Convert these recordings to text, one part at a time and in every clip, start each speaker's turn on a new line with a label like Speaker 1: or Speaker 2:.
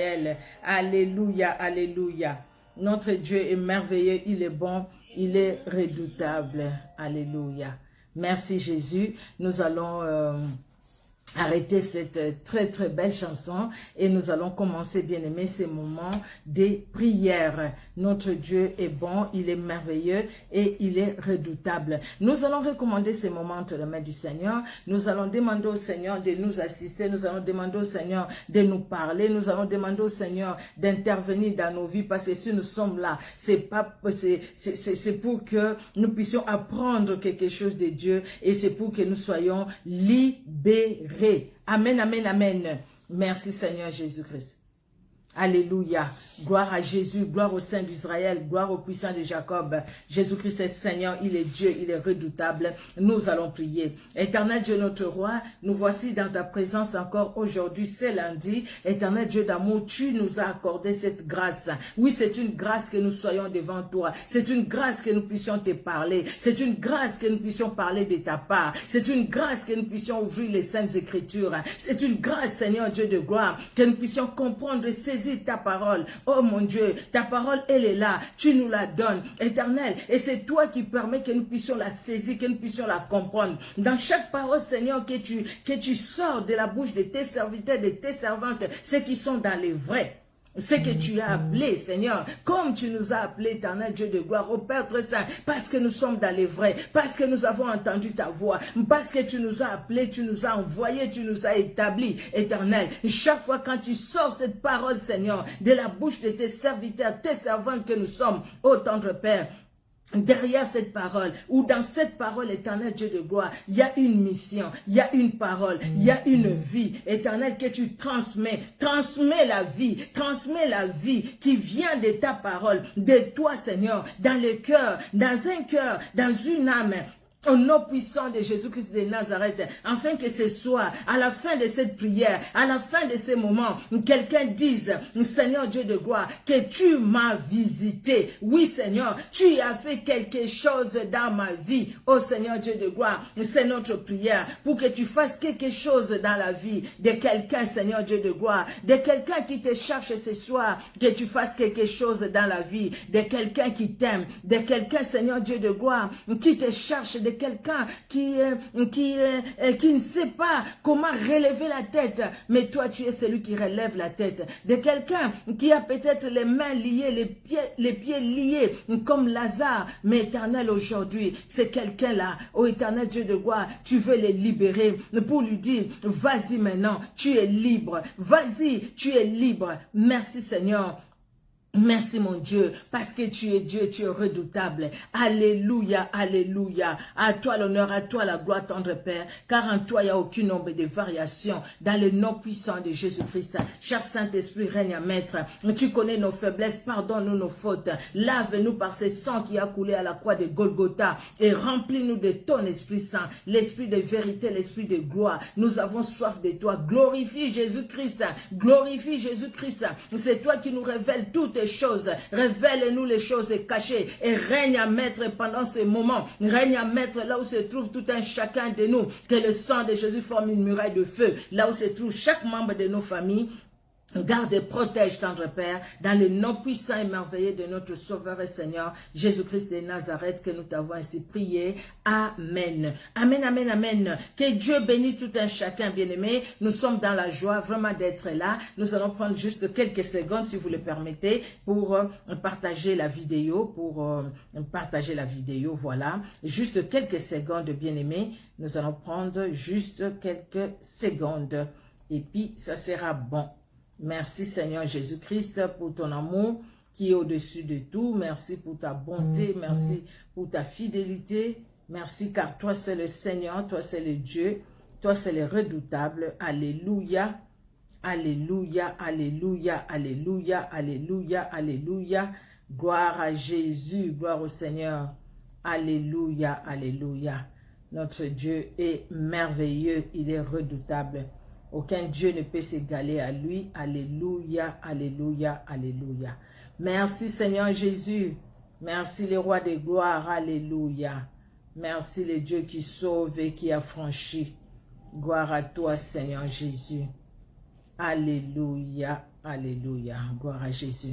Speaker 1: d'Israël. Alléluia, alléluia. Notre Dieu est merveilleux, il est bon, il est redoutable. Alléluia. Merci Jésus. Nous allons arrêter cette très belle chanson et nous allons commencer, bien aimé, ces moments des prières. Notre Dieu est bon, il est merveilleux et il est redoutable. Nous allons recommander ces moments entre les mains du Seigneur. Nous allons demander au Seigneur de nous assister. Nous allons demander au Seigneur de nous parler. Nous allons demander au Seigneur d'intervenir dans nos vies parce que si nous sommes là, c'est pour que nous puissions apprendre quelque chose de Dieu et c'est pour que nous soyons libérés. Amen, amen, amen. Merci Seigneur Jésus-Christ. Alléluia. Gloire à Jésus, gloire au Saint d'Israël, gloire au puissant de Jacob. Jésus-Christ est Seigneur, il est Dieu, il est redoutable. Nous allons prier. Éternel Dieu notre roi, nous voici dans ta présence encore aujourd'hui, c'est lundi. Éternel Dieu d'amour, tu nous as accordé cette grâce. Oui, c'est une grâce que nous soyons devant toi. C'est une grâce que nous puissions te parler. C'est une grâce que nous puissions parler de ta part. C'est une grâce que nous puissions ouvrir les saintes écritures. C'est une grâce, Seigneur Dieu de gloire, que nous puissions comprendre et saisir ta parole. Oh mon Dieu, ta parole, elle est là. Tu nous la donnes, éternel. Et c'est toi qui permets que nous puissions la saisir, que nous puissions la comprendre. Dans chaque parole, Seigneur, que tu sors de la bouche de tes serviteurs, de tes servantes, ceux qui sont dans les vrais. Ce que tu as appelé, Seigneur, comme tu nous as appelé, éternel Dieu de gloire, au Père très saint, parce que nous sommes dans les vrais, parce que nous avons entendu ta voix, parce que tu nous as appelés, tu nous as envoyés, tu nous as établis, éternel. Chaque fois quand tu sors cette parole, Seigneur, de la bouche de tes serviteurs, tes servantes que nous sommes, ô tendre Père, derrière cette parole, ou dans cette parole, éternel Dieu de gloire, il y a une mission, il y a une parole, il y a une vie, éternel, que tu transmets la vie qui vient de ta parole, de toi, Seigneur, dans le cœur, dans un cœur, dans une âme, au nom puissant de Jésus-Christ de Nazareth, afin que ce soir, à la fin de cette prière, à la fin de ces moments, quelqu'un dise, Seigneur Dieu de gloire, que tu m'as visité. Oui, Seigneur, tu as fait quelque chose dans ma vie. Oh Seigneur Dieu de gloire, c'est notre prière pour que tu fasses quelque chose dans la vie de quelqu'un, Seigneur Dieu de gloire, de quelqu'un qui te cherche ce soir, que tu fasses quelque chose dans la vie de quelqu'un qui t'aime, de quelqu'un, Seigneur Dieu de gloire, qui te cherche, de quelqu'un qui ne sait pas comment relever la tête, mais toi tu es celui qui relève la tête, de quelqu'un qui a peut-être les mains liées, les pieds liés, comme Lazare, mais éternel aujourd'hui, c'est quelqu'un-là, oh éternel Dieu de gloire, tu veux les libérer pour lui dire, vas-y maintenant, tu es libre, vas-y, tu es libre, merci Seigneur. Merci mon Dieu, parce que tu es Dieu, tu es redoutable. Alléluia, alléluia. À toi l'honneur, à toi la gloire, tendre Père, car en toi il n'y a aucun nombre de variations. Dans le nom puissant de Jésus-Christ, cher Saint-Esprit, règne à maître. Tu connais nos faiblesses, pardonne-nous nos fautes. Lave-nous par ce sang qui a coulé à la croix de Golgotha et remplis-nous de ton Esprit Saint, l'Esprit de vérité, l'Esprit de gloire. Nous avons soif de toi. Glorifie Jésus-Christ, glorifie Jésus-Christ. C'est toi qui nous révèles toutes choses, révèle-nous les choses cachées et règne à maître pendant ces moments, règne à maître là où se trouve tout un chacun de nous, que le sang de Jésus forme une muraille de feu, là où se trouve chaque membre de nos familles. Garde et protège, tendre Père, dans le nom puissant et merveilleux de notre Sauveur et Seigneur, Jésus-Christ de Nazareth, que nous t'avons ainsi prié. Amen. Amen, amen, amen. Que Dieu bénisse tout un chacun, bien-aimé. Nous sommes dans la joie vraiment d'être là. Nous allons prendre juste quelques secondes, si vous le permettez, pour partager la vidéo, voilà. Juste quelques secondes, bien-aimé. Nous allons prendre juste quelques secondes. Et puis, ça sera bon. Merci Seigneur Jésus-Christ pour ton amour qui est au-dessus de tout. Merci pour ta bonté, merci pour ta fidélité. Merci car toi c'est le Seigneur, toi c'est le Dieu, toi c'est le redoutable. Alléluia, alléluia, alléluia, alléluia, alléluia, alléluia. Gloire à Jésus, gloire au Seigneur. Alléluia, alléluia. Notre Dieu est merveilleux, il est redoutable. Aucun Dieu ne peut s'égaler à lui. Alléluia, alléluia, alléluia. Merci Seigneur Jésus. Merci le roi des gloires. Alléluia. Merci le Dieu qui sauve et qui a franchi. Gloire à toi Seigneur Jésus. Alléluia, alléluia. Gloire à Jésus.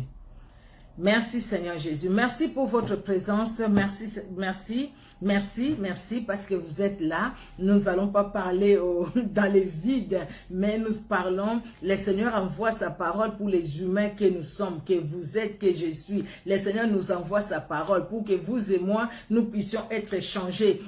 Speaker 1: Merci Seigneur Jésus. Merci pour votre présence. Merci, merci, merci, merci parce que vous êtes là. Nous n'allons pas parler dans les vides, mais nous parlons. Le Seigneur envoie sa parole pour les humains que nous sommes, que vous êtes, que je suis. Le Seigneur nous envoie sa parole pour que vous et moi, nous puissions être changés.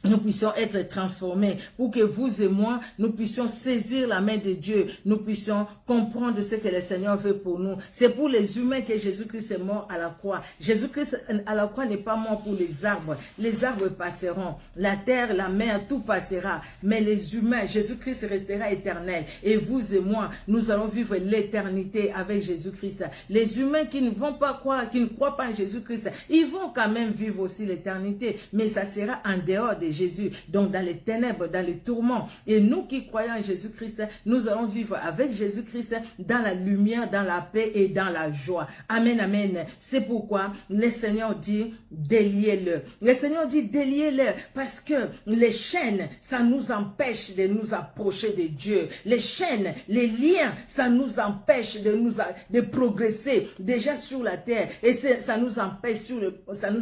Speaker 1: Nous puissions être transformés, pour que vous et moi, nous puissions saisir la main de Dieu, nous puissions comprendre ce que le Seigneur veut pour nous. C'est pour les humains que Jésus-Christ est mort à la croix. Jésus-Christ à la croix n'est pas mort pour les arbres. Les arbres passeront, la terre, la mer, tout passera. Mais les humains, Jésus-Christ restera éternel. Et vous et moi, nous allons vivre l'éternité avec Jésus-Christ. Les humains qui ne vont pas croire, qui ne croient pas en Jésus-Christ, ils vont quand même vivre aussi l'éternité. Mais ça sera en dehors de Jésus, donc dans les ténèbres, dans les tourments. Et nous qui croyons en Jésus-Christ, nous allons vivre avec Jésus-Christ dans la lumière, dans la paix et dans la joie. Amen, amen. C'est pourquoi le Seigneur dit déliez-le. Le Seigneur dit déliez-le parce que les chaînes, ça nous empêche de nous approcher de Dieu. Les chaînes, les liens, ça nous empêche de progresser déjà sur la terre. Et ça nous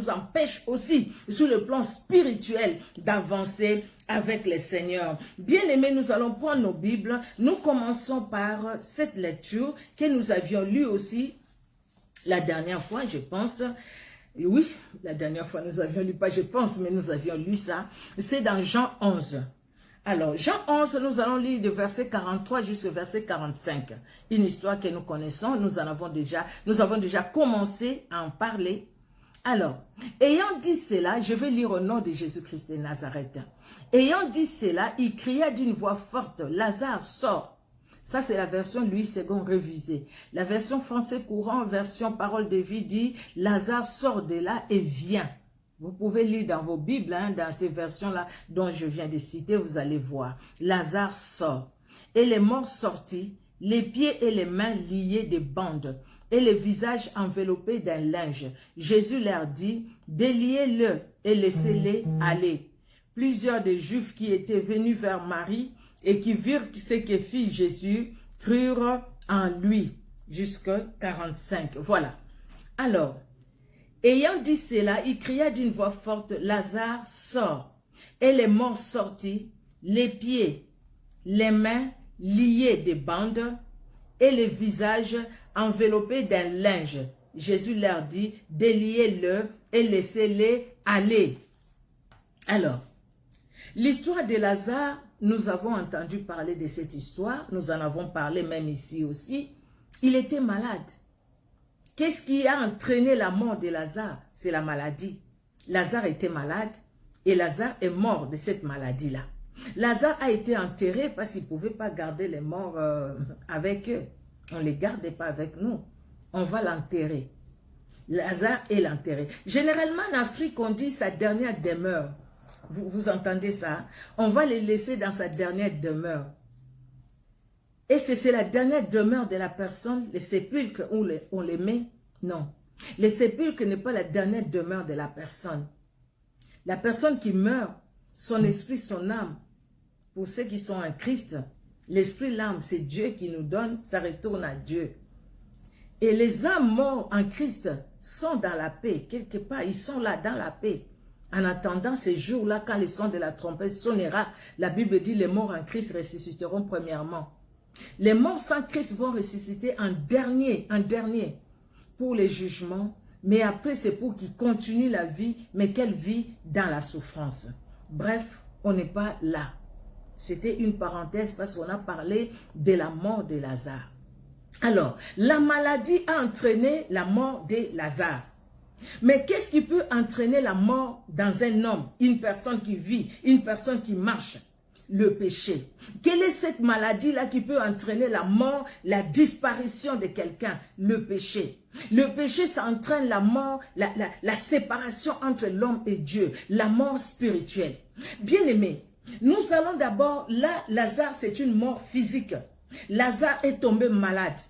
Speaker 1: empêche aussi sur le plan spirituel d'avancer avec le Seigneur. Bien-aimés, nous allons prendre nos Bibles. Nous commençons par cette lecture que nous avions lue aussi la dernière fois, je pense. Oui, la dernière fois, nous avions lu, pas je pense, mais nous avions lu ça. C'est dans Jean 11. Alors, Jean 11, nous allons lire de verset 43 jusqu'au verset 45. Une histoire que nous connaissons, nous avons déjà commencé à en parler. Alors, ayant dit cela, je vais lire au nom de Jésus-Christ de Nazareth. Ayant dit cela, il cria d'une voix forte, Lazare, sors. Ça, c'est la version Louis II révisée. La version français courant, version parole de vie dit, Lazare, sors de là et viens. Vous pouvez lire dans vos Bibles, dans ces versions-là dont je viens de citer, vous allez voir. Lazare sort. Et les morts sortis, les pieds et les mains liés de bandes, et le visage enveloppé d'un linge. Jésus leur dit, déliez-le et laissez-les aller. Plusieurs des Juifs qui étaient venus vers Marie et qui virent ce que fit Jésus, crurent en lui. Jusqu'à 45. Voilà. Alors, ayant dit cela, il cria d'une voix forte, Lazare, sort. Et les morts sortis, les pieds, les mains liés de bandes, et les visages enveloppés d'un linge. Jésus leur dit, déliez-le et laissez-les aller. Alors, l'histoire de Lazare, nous avons entendu parler de cette histoire, nous en avons parlé même ici aussi. Il était malade. Qu'est-ce qui a entraîné la mort de Lazare? C'est la maladie. Lazare était malade et Lazare est mort de cette maladie-là. Lazare a été enterré parce qu'il ne pouvait pas garder les morts avec eux. On ne les gardait pas avec nous. On va l'enterrer. Lazare est l'enterré. Généralement en Afrique, on dit sa dernière demeure. Vous entendez ça? On va les laisser dans sa dernière demeure. Et c'est la dernière demeure de la personne, les sépulcres où on les met? Non. Les sépulcres n'est pas la dernière demeure de la personne. La personne qui meurt, son esprit, son âme, pour ceux qui sont en Christ, l'esprit, l'âme, c'est Dieu qui nous donne, ça retourne à Dieu. Et les âmes morts en Christ sont dans la paix, quelque part, ils sont là dans la paix. En attendant ces jours-là, quand le son de la trompette sonnera, la Bible dit les morts en Christ ressusciteront premièrement. Les morts sans Christ vont ressusciter en dernier pour les jugements, mais après c'est pour qu'ils continuent la vie, mais quelle vie? Dans la souffrance. Bref, on n'est pas là. C'était une parenthèse parce qu'on a parlé de la mort de Lazare. Alors, la maladie a entraîné la mort de Lazare. Mais qu'est-ce qui peut entraîner la mort dans un homme, une personne qui vit, une personne qui marche? Le péché. Quelle est cette maladie-là qui peut entraîner la mort, la disparition de quelqu'un? Le péché. Le péché, ça entraîne la mort, la séparation entre l'homme et Dieu, la mort spirituelle. Bien-aimés, nous allons d'abord, là, Lazare, c'est une mort physique. Lazare est tombé malade.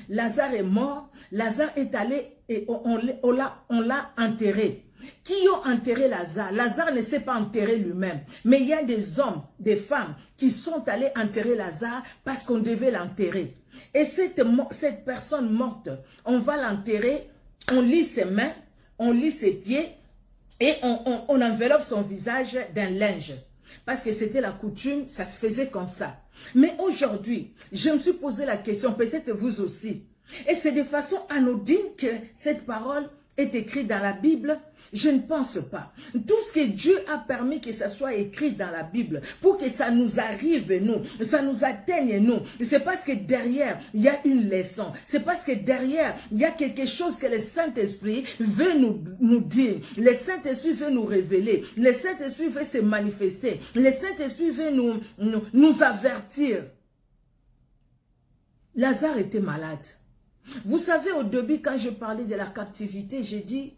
Speaker 1: Lazare est mort. Lazare est allé et on l'a enterré. Qui ont enterré Lazare? Lazare ne s'est pas enterré lui-même. Mais il y a des hommes, des femmes qui sont allés enterrer Lazare parce qu'on devait l'enterrer. Et cette personne morte, on va l'enterrer, on lit ses mains, on lit ses pieds et on enveloppe son visage d'un linge. Parce que c'était la coutume, ça se faisait comme ça. Mais aujourd'hui, je me suis posé la question, peut-être vous aussi. Et c'est de façon anodine que cette parole est écrite dans la Bible. Je ne pense pas. Tout ce que Dieu a permis que ça soit écrit dans la Bible, pour que ça nous arrive, nous, ça nous atteigne, nous, c'est parce que derrière, il y a une leçon. C'est parce que derrière, il y a quelque chose que le Saint-Esprit veut nous dire. Le Saint-Esprit veut nous révéler. Le Saint-Esprit veut se manifester. Le Saint-Esprit veut nous avertir. Lazare était malade. Vous savez, au début, quand je parlais de la captivité, j'ai dit,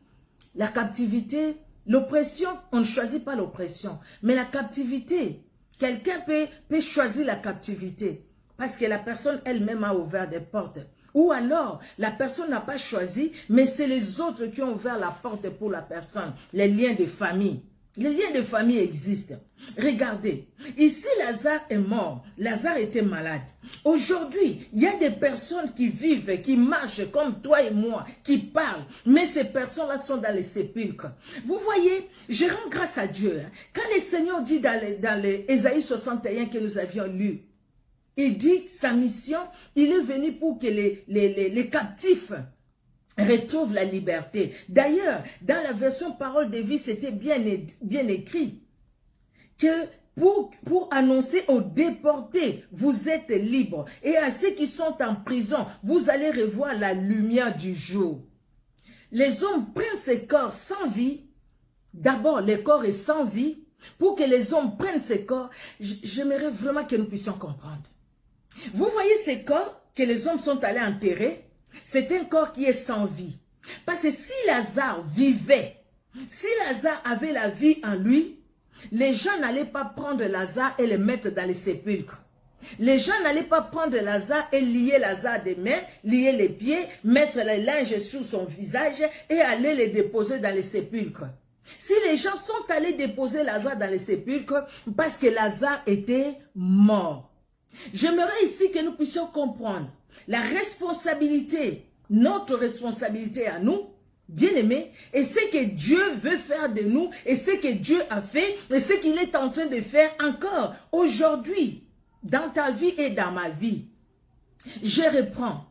Speaker 1: la captivité, l'oppression, on ne choisit pas l'oppression. Mais la captivité, quelqu'un peut choisir la captivité parce que la personne elle-même a ouvert des portes. Ou alors, la personne n'a pas choisi, mais c'est les autres qui ont ouvert la porte pour la personne. Les liens de famille. Les liens de famille existent. Regardez, ici Lazare est mort. Lazare était malade. Aujourd'hui, il y a des personnes qui vivent, qui marchent comme toi et moi, qui parlent. Mais ces personnes-là sont dans les sépulcres. Vous voyez, je rends grâce à Dieu. Quand le Seigneur dit dans les Ésaïe 61 que nous avions lu, il dit sa mission, il est venu pour que les captifs retrouve la liberté. D'ailleurs, dans la version Parole de vie, c'était bien écrit que pour annoncer aux déportés, vous êtes libres. Et à ceux qui sont en prison, vous allez revoir la lumière du jour. Les hommes prennent ces corps sans vie. D'abord, le corps est sans vie. Pour que les hommes prennent ces corps, j'aimerais vraiment que nous puissions comprendre. Vous voyez ces corps que les hommes sont allés enterrer? C'est un corps qui est sans vie. Parce que si Lazare vivait, si Lazare avait la vie en lui, les gens n'allaient pas prendre Lazare et le mettre dans les sépulcres. Les gens n'allaient pas prendre Lazare et lier Lazare des mains, lier les pieds, mettre les linges sur son visage et aller les déposer dans les sépulcres. Si les gens sont allés déposer Lazare dans les sépulcres, parce que Lazare était mort. J'aimerais ici que nous puissions comprendre la responsabilité, notre responsabilité à nous, bien-aimés, et ce que Dieu veut faire de nous, et ce que Dieu a fait, et ce qu'il est en train de faire encore aujourd'hui, dans ta vie et dans ma vie. Je reprends.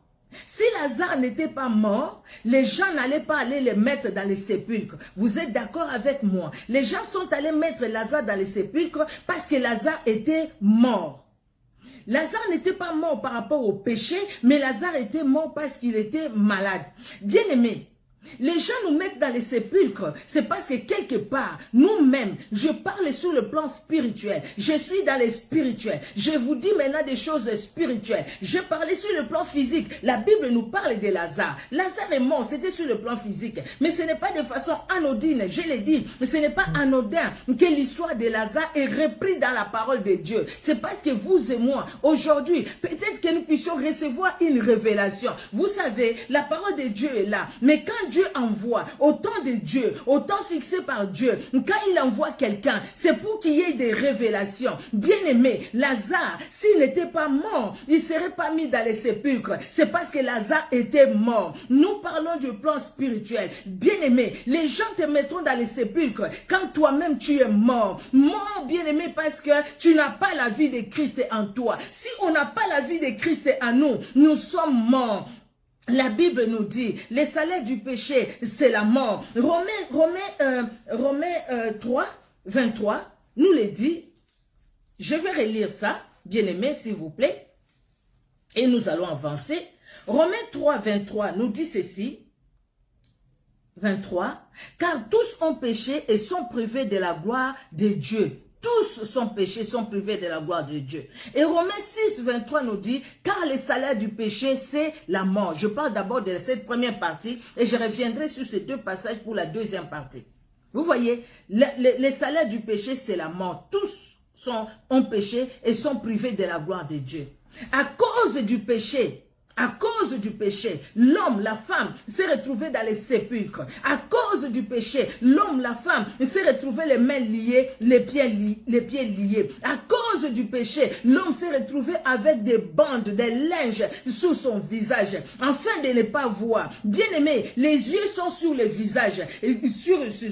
Speaker 1: Si Lazare n'était pas mort, les gens n'allaient pas aller le mettre dans les sépulcres. Vous êtes d'accord avec moi? Les gens sont allés mettre Lazare dans les sépulcres parce que Lazare était mort. Lazare n'était pas mort par rapport au péché, mais Lazare était mort parce qu'il était malade. Bien-aimé, les gens nous mettent dans les sépulcres, c'est parce que quelque part, nous-mêmes, je parle sur le plan spirituel, je suis dans les spirituels, je vous dis maintenant des choses spirituelles, je parlais sur le plan physique, la Bible nous parle de Lazare, Lazare est mort, c'était sur le plan physique, mais ce n'est pas de façon anodine, je l'ai dit, mais ce n'est pas anodin que l'histoire de Lazare est reprise dans la parole de Dieu, c'est parce que vous et moi, aujourd'hui, peut-être que nous puissions recevoir une révélation, vous savez, la parole de Dieu est là, mais quand Dieu envoie, au temps de Dieu, au temps fixé par Dieu, quand il envoie quelqu'un, c'est pour qu'il y ait des révélations. Bien-aimé, Lazare, s'il n'était pas mort, il ne serait pas mis dans les sépulcres. C'est parce que Lazare était mort. Nous parlons du plan spirituel. Bien-aimé, les gens te mettront dans les sépulcres quand toi-même tu es mort. Mort, bien-aimé, parce que tu n'as pas la vie de Christ en toi. Si on n'a pas la vie de Christ en nous, nous sommes morts. La Bible nous dit, le salaire du péché, c'est la mort. Romains 3, 23, nous le dit. Je vais relire ça, bien-aimé, s'il vous plaît. Et nous allons avancer. Romains 3, 23 nous dit ceci. 23. Car tous ont péché et sont privés de la gloire de Dieu. Tous sont péchés, sont privés de la gloire de Dieu. Et Romains 6, 23 nous dit, car le salaire du péché, c'est la mort. Je parle d'abord de cette première partie et je reviendrai sur ces deux passages pour la deuxième partie. Vous voyez, le salaire du péché, c'est la mort. Tous ont péché et sont privés de la gloire de Dieu. À cause du péché, l'homme, la femme s'est retrouvé dans les sépulcres. À cause du péché, l'homme, la femme, s'est retrouvé les mains liées, les pieds liés. À cause du péché, l'homme s'est retrouvé avec des bandes, des linges sous son visage, afin de ne pas voir. Bien-aimé, les yeux sont sur le visage. Et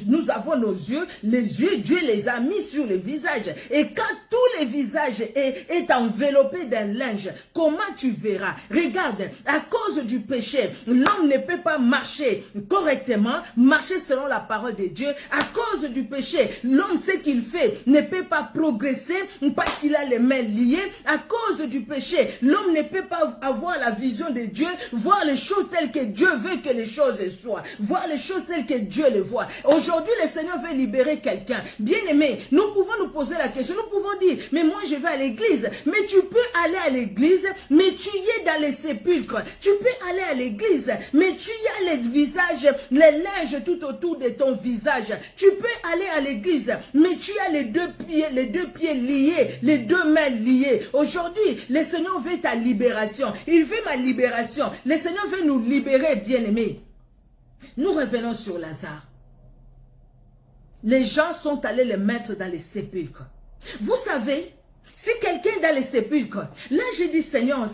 Speaker 1: nous avons nos yeux, les yeux, Dieu les a mis sur le visage. Et quand tout le visage est enveloppé d'un linge, comment tu verras? Regarde, à cause du péché, l'homme ne peut pas marcher correctement, marcher selon la parole de Dieu. À cause du péché, l'homme, ce qu'il fait, ne peut pas progresser parce qu'il a les mains liées. À cause du péché, l'homme ne peut pas avoir la vision de Dieu, voir les choses telles que Dieu veut que les choses soient, voir les choses telles que Dieu les voit. Aujourd'hui, le Seigneur veut libérer quelqu'un. Bien-aimé, nous pouvons nous poser la question, nous pouvons dire, mais moi je vais à l'église. Mais tu peux aller à l'église, mais tu y es dans les sépulcres. Tu peux aller à l'église, mais tu y as les visages, les linges tout autour de ton visage. Tu peux aller à l'église, mais tu as les deux pieds liés, les deux mains liées. Aujourd'hui, le Seigneur veut ta libération. Il veut ma libération. Le Seigneur veut nous libérer, bien-aimés. Nous revenons sur Lazare. Les gens sont allés le mettre dans les sépulcres. Vous savez, si quelqu'un est dans les sépulcres, là j'ai dit Seigneur,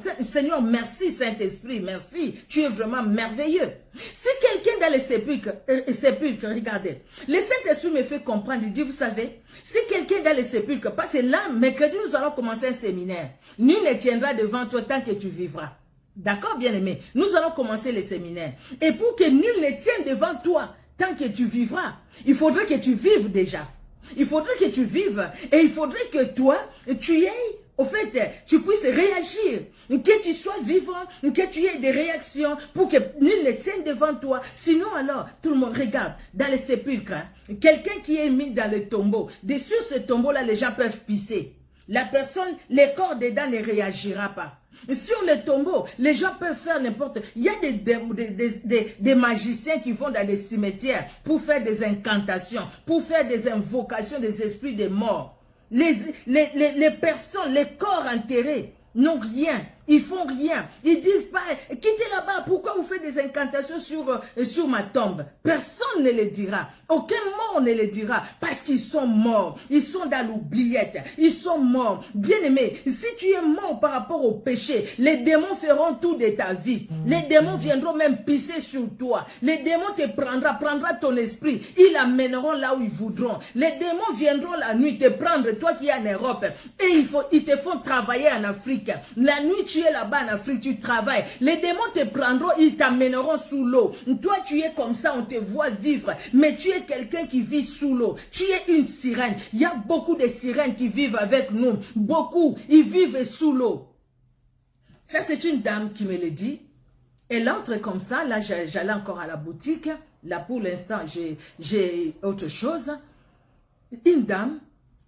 Speaker 1: merci Saint-Esprit, merci, tu es vraiment merveilleux. Si quelqu'un est dans les sépulcres, regardez, le Saint-Esprit me fait comprendre, il dit, vous savez, si quelqu'un est dans les sépulcres, parce que là, mercredi, nous allons commencer un séminaire. Nul ne tiendra devant toi tant que tu vivras. D'accord, bien-aimé? Nous allons commencer le séminaire. Et pour que nul ne tienne devant toi tant que tu vivras, il faudrait que tu vives déjà. Il faudrait que tu vives et il faudrait que toi, tu aies, au fait, tu puisses réagir, que tu sois vivant, que tu aies des réactions pour que nul ne tienne devant toi. Sinon alors, tout le monde regarde, dans les sépulcres, quelqu'un qui est mis dans le tombeau, sur ce tombeau-là, les gens peuvent pisser. La personne, le corps dedans ne réagira pas. Sur le tombeau, les gens peuvent faire n'importe... Il y a des magiciens qui vont dans des cimetières pour faire des incantations, pour faire des invocations des esprits des morts. Les personnes, les corps enterrés n'ont rien. Ils font rien. Ils disent pas, quittez là-bas, pourquoi vous faites des incantations sur ma tombe? Personne ne le dira. Aucun mort ne le dira. Parce qu'ils sont morts. Ils sont dans l'oubliette. Ils sont morts. Bien-aimé, si tu es mort par rapport au péché, les démons feront tout de ta vie. Les démons viendront même pisser sur toi. Les démons te prendra ton esprit. Ils l'amèneront là où ils voudront. Les démons viendront la nuit te prendre, toi qui es en Europe. Et ils te font travailler en Afrique. La nuit, tu es là-bas en Afrique, tu travailles. Les démons te prendront, ils t'amèneront sous l'eau. Toi, tu es comme ça, on te voit vivre. Mais tu es quelqu'un qui vit sous l'eau. Tu es une sirène. Il y a beaucoup de sirènes qui vivent avec nous. Beaucoup, ils vivent sous l'eau. Ça, c'est une dame qui me le dit. Elle entre comme ça. Là, j'allais encore à la boutique. Là, pour l'instant, j'ai autre chose. Une dame.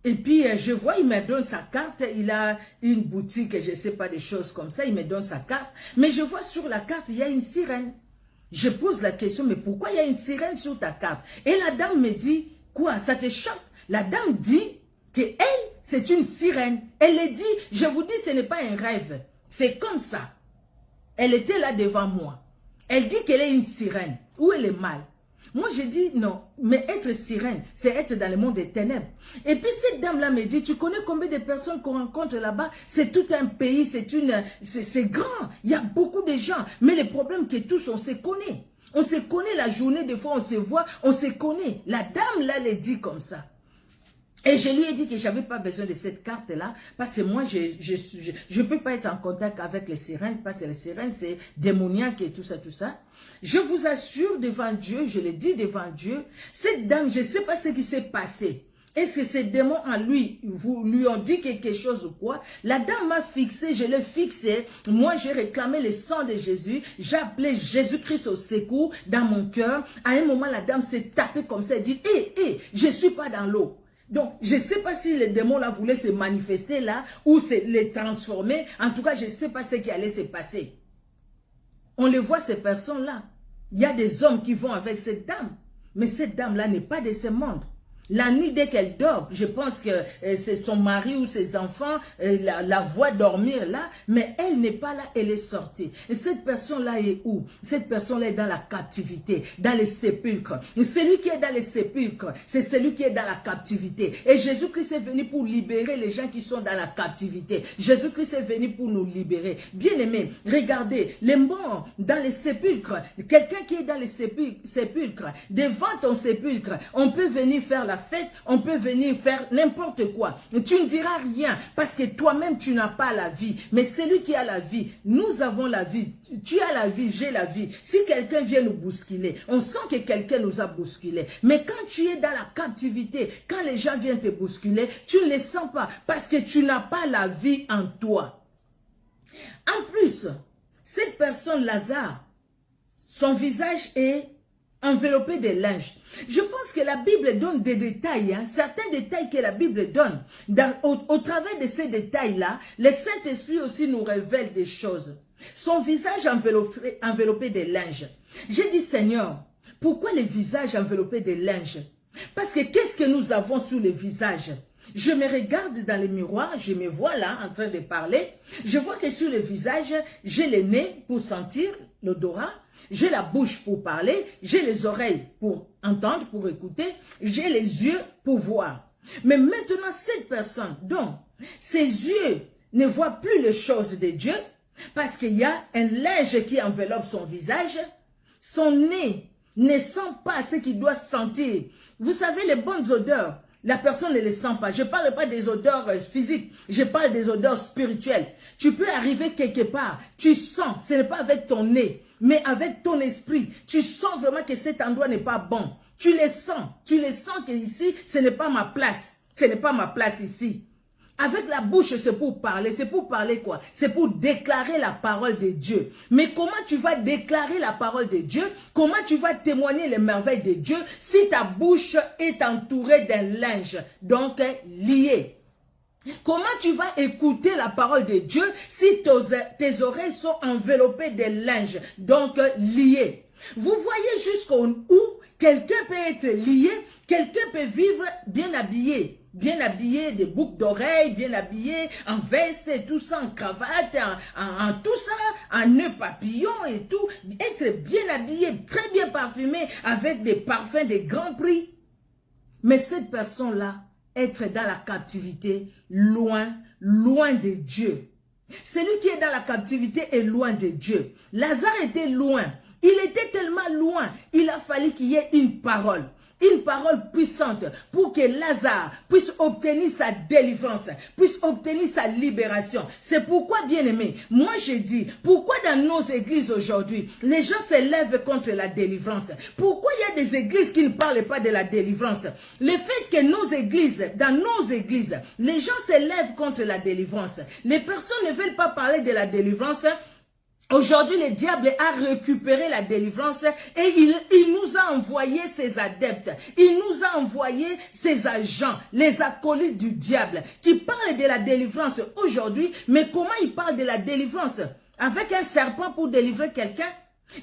Speaker 1: Et puis, je vois, il me donne sa carte. Il a une boutique, je ne sais pas, des choses comme ça. Il me donne sa carte. Mais je vois sur la carte, il y a une sirène. Je pose la question, mais pourquoi il y a une sirène sur ta carte? Et la dame me dit, quoi, ça te choque? La dame dit qu'elle, c'est une sirène. Elle le dit, je vous dis, ce n'est pas un rêve. C'est comme ça. Elle était là devant moi. Elle dit qu'elle est une sirène. Où elle est mal? Moi, je dis non, mais être sirène, c'est être dans le monde des ténèbres. Et puis cette dame-là me dit, tu connais combien de personnes qu'on rencontre là-bas? C'est tout un pays, c'est grand. Il y a beaucoup de gens. Mais le problème c'est que tous, on se connaît. On se connaît la journée, des fois on se voit, on se connaît. La dame là, elle dit comme ça. Et je lui ai dit que je n'avais pas besoin de cette carte-là, parce que moi, je peux pas être en contact avec les sirènes, parce que les sirènes, c'est démoniaque et tout ça, tout ça. Je vous assure devant Dieu, je le dis devant Dieu, cette dame, je ne sais pas ce qui s'est passé. Est-ce que ces démons en lui, vous lui ont dit quelque chose ou quoi? La dame m'a fixé, je l'ai fixé. Moi, j'ai réclamé le sang de Jésus. J'ai appelé Jésus-Christ au secours dans mon cœur. À un moment, la dame s'est tapée comme ça et dit, je ne suis pas dans l'eau. Donc, je ne sais pas si les démons là voulaient se manifester là ou les transformer. En tout cas, je ne sais pas ce qui allait se passer. On les voit, ces personnes-là. Il y a des hommes qui vont avec cette dame. Mais cette dame-là n'est pas de ce monde. La nuit, dès qu'elle dort, je pense que c'est son mari ou ses enfants la voient dormir là, mais elle n'est pas là, elle est sortie. Et cette personne-là est où? Cette personne-là est dans la captivité, dans les sépulcres. Et celui qui est dans les sépulcres, c'est celui qui est dans la captivité. Et Jésus-Christ est venu pour libérer les gens qui sont dans la captivité. Jésus-Christ est venu pour nous libérer. Bien-aimés, regardez, les morts dans les sépulcres, quelqu'un qui est dans les sépulcres, devant ton sépulcre, on peut venir faire la fête, on peut venir faire n'importe quoi. Tu ne diras rien parce que toi-même tu n'as pas la vie. Mais celui qui a la vie, nous avons la vie. Tu as la vie, j'ai la vie. Si quelqu'un vient nous bousculer, on sent que quelqu'un nous a bousculé. Mais quand tu es dans la captivité, quand les gens viennent te bousculer, tu ne les sens pas parce que tu n'as pas la vie en toi. En plus, cette personne, Lazare, son visage est enveloppé de linge. Je pense que la Bible donne des détails, certains détails que la Bible donne. Au travers de ces détails-là, le Saint-Esprit aussi nous révèle des choses. Son visage enveloppé de linge. J'ai dit, Seigneur, pourquoi le visage enveloppé de linge? Parce que qu'est-ce que nous avons sous le visage? Je me regarde dans le miroir, je me vois là en train de parler. Je vois que sur le visage, j'ai le nez pour sentir l'odorat. J'ai la bouche pour parler, j'ai les oreilles pour entendre, pour écouter, j'ai les yeux pour voir. Mais maintenant, cette personne, donc, ses yeux ne voient plus les choses de Dieu parce qu'il y a un linge qui enveloppe son visage. Son nez ne sent pas ce qu'il doit sentir. Vous savez, les bonnes odeurs, la personne ne les sent pas. Je ne parle pas des odeurs physiques, je parle des odeurs spirituelles. Tu peux arriver quelque part, tu sens, ce n'est pas avec ton nez, mais avec ton esprit, tu sens vraiment que cet endroit n'est pas bon. Tu les sens que ici, ce n'est pas ma place. Ce n'est pas ma place ici. Avec la bouche, c'est pour parler quoi? C'est pour déclarer la parole de Dieu. Mais comment tu vas déclarer la parole de Dieu? Comment tu vas témoigner les merveilles de Dieu si ta bouche est entourée d'un linge, donc lié? Comment tu vas écouter la parole de Dieu si tes oreilles sont enveloppées de linge, donc liées? Vous voyez jusqu'où quelqu'un peut être lié, quelqu'un peut vivre bien habillé, des boucles d'oreilles, bien habillé, en veste et tout ça, en cravate, en tout ça, en nœud papillon et tout, être bien habillé, très bien parfumé, avec des parfums de grand prix. Mais cette personne-là, être dans la captivité, loin de Dieu. Celui qui est dans la captivité est loin de Dieu. Lazare était loin. Il était tellement loin. Il a fallu qu'il y ait une parole puissante pour que Lazare puisse obtenir sa délivrance, puisse obtenir sa libération. C'est pourquoi, bien-aimé, moi je dis, pourquoi dans nos églises aujourd'hui, les gens se lèvent contre la délivrance? Pourquoi il y a des églises qui ne parlent pas de la délivrance? Le fait que dans nos églises, les gens se lèvent contre la délivrance. Les personnes ne veulent pas parler de la délivrance. Aujourd'hui, le diable a récupéré la délivrance et il nous a envoyé ses adeptes. Il nous a envoyé ses agents, les acolytes du diable, qui parlent de la délivrance aujourd'hui. Mais comment ils parlent de la délivrance? Avec un serpent pour délivrer quelqu'un?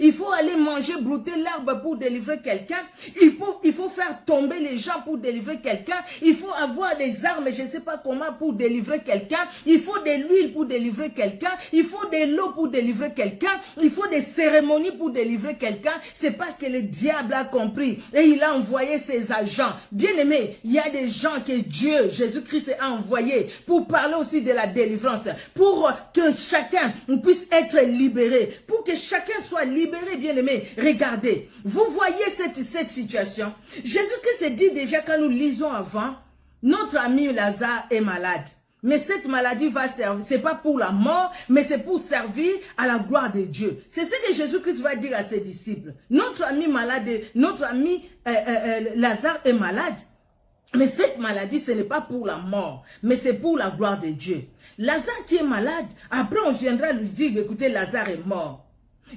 Speaker 1: Il faut aller manger, brouter l'herbe pour délivrer quelqu'un. Il faut faire tomber les gens pour délivrer quelqu'un. Il faut avoir des armes, je ne sais pas comment, pour délivrer quelqu'un. Il faut de l'huile pour délivrer quelqu'un. Il faut de l'eau pour délivrer quelqu'un. Il faut des cérémonies pour délivrer quelqu'un. C'est parce que le diable a compris et il a envoyé ses agents. Bien aimé, il y a des gens que Dieu, Jésus-Christ, a envoyés pour parler aussi de la délivrance, pour que chacun puisse être libéré, pour que chacun soit libéré, bien-aimé. Regardez, vous voyez cette situation. Jésus-Christ dit déjà quand nous lisons avant, notre ami Lazare est malade. Mais cette maladie va servir, c'est pas pour la mort, mais c'est pour servir à la gloire de Dieu. C'est ce que Jésus-Christ va dire à ses disciples. Notre ami malade, notre ami Lazare est malade. Mais cette maladie, ce n'est pas pour la mort, mais c'est pour la gloire de Dieu. Lazare qui est malade, après on viendra lui dire, écoutez, Lazare est mort.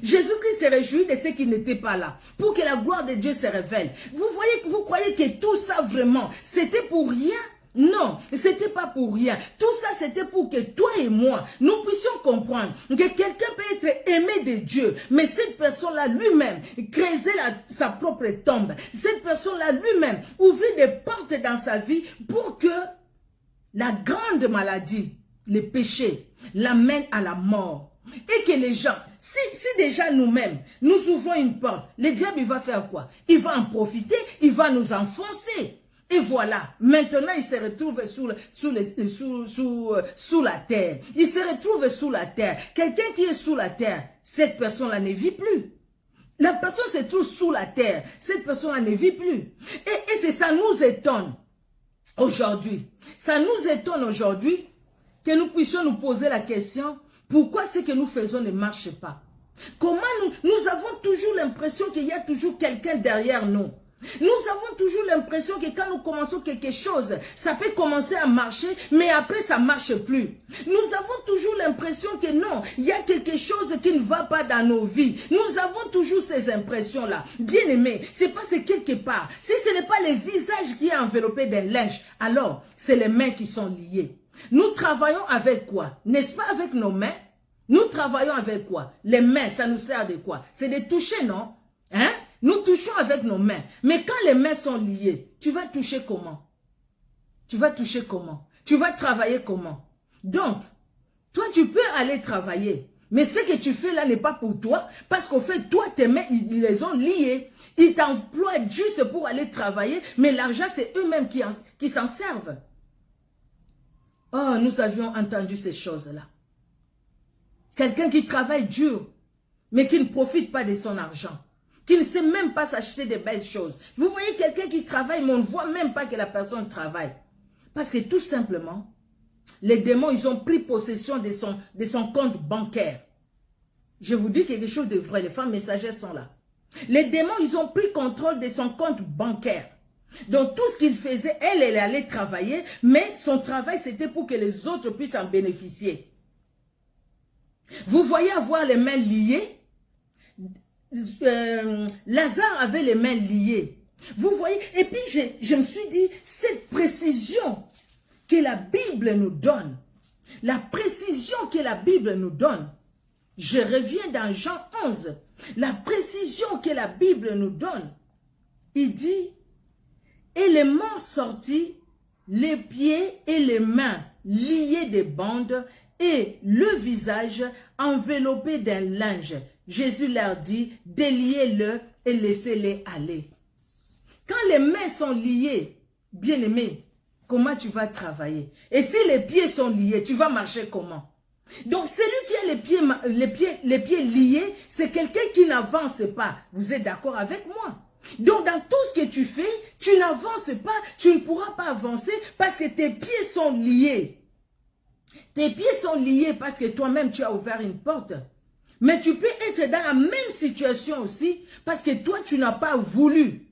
Speaker 1: Jésus-Christ se réjouit de ceux qui n'étaient pas là, pour que la gloire de Dieu se révèle. Vous croyez que tout ça vraiment, c'était pour rien? Non, c'était pas pour rien. Tout ça, c'était pour que toi et moi, nous puissions comprendre que quelqu'un peut être aimé de Dieu, mais cette personne-là lui-même creuser sa propre tombe. Cette personne-là lui-même ouvrir des portes dans sa vie pour que la grande maladie, le péché, l'amène à la mort. Et que les gens, si déjà nous-mêmes, nous ouvrons une porte, le diable, il va faire quoi? Il va en profiter, il va nous enfoncer. Et voilà, maintenant il se retrouve sous la terre. Il se retrouve sous la terre. Quelqu'un qui est sous la terre, cette personne-là ne vit plus. La personne se trouve sous la terre. Cette personne-là ne vit plus. Et c'est ça nous étonne aujourd'hui. Ça nous étonne aujourd'hui que nous puissions nous poser la question, pourquoi ce que nous faisons ne marche pas? Comment nous avons toujours l'impression qu'il y a toujours quelqu'un derrière nous. Nous avons toujours l'impression que quand nous commençons quelque chose, ça peut commencer à marcher, mais après ça ne marche plus. Nous avons toujours l'impression que non, il y a quelque chose qui ne va pas dans nos vies. Nous avons toujours ces impressions-là. Bien aimé, c'est parce que quelque part, si ce n'est pas le visage qui est enveloppé d'un linge, alors c'est les mains qui sont liées. Nous travaillons avec quoi? N'est-ce pas avec nos mains? Nous travaillons avec quoi? Les mains, ça nous sert de quoi? C'est de toucher, non? Hein? Nous touchons avec nos mains. Mais quand les mains sont liées, tu vas toucher comment? Tu vas toucher comment? Tu vas travailler comment? Donc, toi, tu peux aller travailler. Mais ce que tu fais là n'est pas pour toi. Parce qu'au fait, toi, tes mains, ils les ont liées. Ils t'emploient juste pour aller travailler. Mais l'argent, c'est eux-mêmes qui s'en servent. Oh, nous avions entendu ces choses-là. Quelqu'un qui travaille dur, mais qui ne profite pas de son argent. Qui ne sait même pas s'acheter de belles choses. Vous voyez quelqu'un qui travaille, mais on ne voit même pas que la personne travaille. Parce que tout simplement, les démons, ils ont pris possession de son compte bancaire. Je vous dis quelque chose de vrai, les femmes messagères sont là. Les démons, ils ont pris contrôle de son compte bancaire. Donc tout ce qu'il faisait, elle allait travailler, mais son travail, c'était pour que les autres puissent en bénéficier. Vous voyez avoir les mains liées. Lazare avait les mains liées. Vous voyez, et puis je me suis dit, cette précision que la Bible nous donne, la précision que la Bible nous donne, je reviens dans Jean 11, la précision que la Bible nous donne, il dit, et les mains sorties, les pieds et les mains liés de bandes et le visage enveloppé d'un linge. Jésus leur dit, déliez-le et laissez-les aller. Quand les mains sont liées, bien-aimé, comment tu vas travailler? Et si les pieds sont liés, tu vas marcher comment? Donc celui qui a les pieds liés, c'est quelqu'un qui n'avance pas. Vous êtes d'accord avec moi? Donc dans tout ce que tu fais, tu n'avances pas, tu ne pourras pas avancer parce que tes pieds sont liés. Tes pieds sont liés parce que toi-même tu as ouvert une porte. Mais tu peux être dans la même situation aussi parce que toi, tu n'as pas voulu.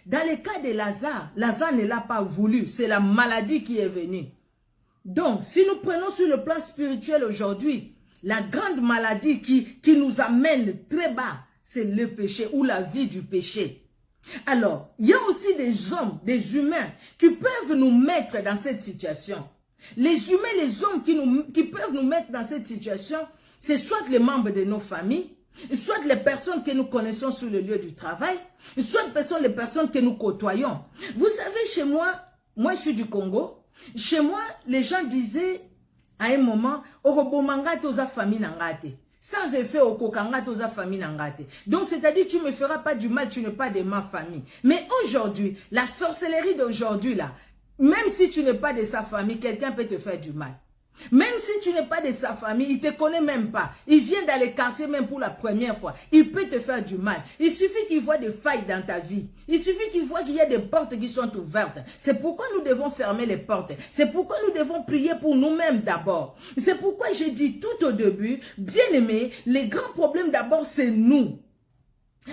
Speaker 1: Dans le cas de Lazare, Lazare ne l'a pas voulu. C'est la maladie qui est venue. Donc, si nous prenons sur le plan spirituel aujourd'hui, la grande maladie qui nous amène très bas, c'est le péché ou la vie du péché. Alors, il y a aussi des hommes, des humains qui peuvent nous mettre dans cette situation. Les humains, les hommes qui peuvent nous mettre dans cette situation, c'est soit les membres de nos familles, soit les personnes que nous connaissons sur le lieu du travail, soit les personnes que nous côtoyons. Vous savez, chez moi je suis du Congo, chez moi, les gens disaient à un moment, Orobomangate oza famille nangate. Sans effet, okokangate oza famille nangate. Donc, c'est-à-dire, tu ne me feras pas du mal, tu n'es pas de ma famille. Mais aujourd'hui, la sorcellerie d'aujourd'hui, là, même si tu n'es pas de sa famille, quelqu'un peut te faire du mal. Même si tu n'es pas de sa famille, il ne te connaît même pas. Il vient dans les quartiers même pour la première fois. Il peut te faire du mal. Il suffit qu'il voit des failles dans ta vie. Il suffit qu'il voit qu'il y a des portes qui sont ouvertes. C'est pourquoi nous devons fermer les portes. C'est pourquoi nous devons prier pour nous-mêmes d'abord. C'est pourquoi j'ai dit tout au début, bien aimé, les grands problèmes d'abord c'est nous.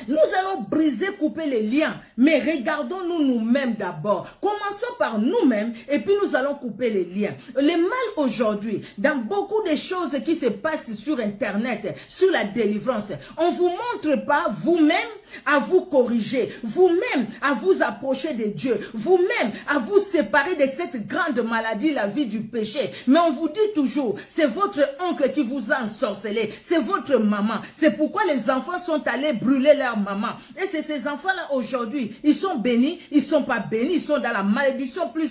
Speaker 1: Nous allons briser, couper les liens, mais regardons-nous nous-mêmes d'abord. Commençons par nous-mêmes et puis nous allons couper les liens. Le mal aujourd'hui, dans beaucoup de choses qui se passent sur Internet, sur la délivrance, on ne vous montre pas vous-même à vous corriger, vous-même à vous approcher de Dieu, vous-même à vous séparer de cette grande maladie, la vie du péché. Mais on vous dit toujours, c'est votre oncle qui vous a ensorcelé, c'est votre maman. C'est pourquoi les enfants sont allés brûler leur maman. Et c'est ces enfants-là aujourd'hui, ils sont bénis, ils sont pas bénis, ils sont dans la malédiction plus.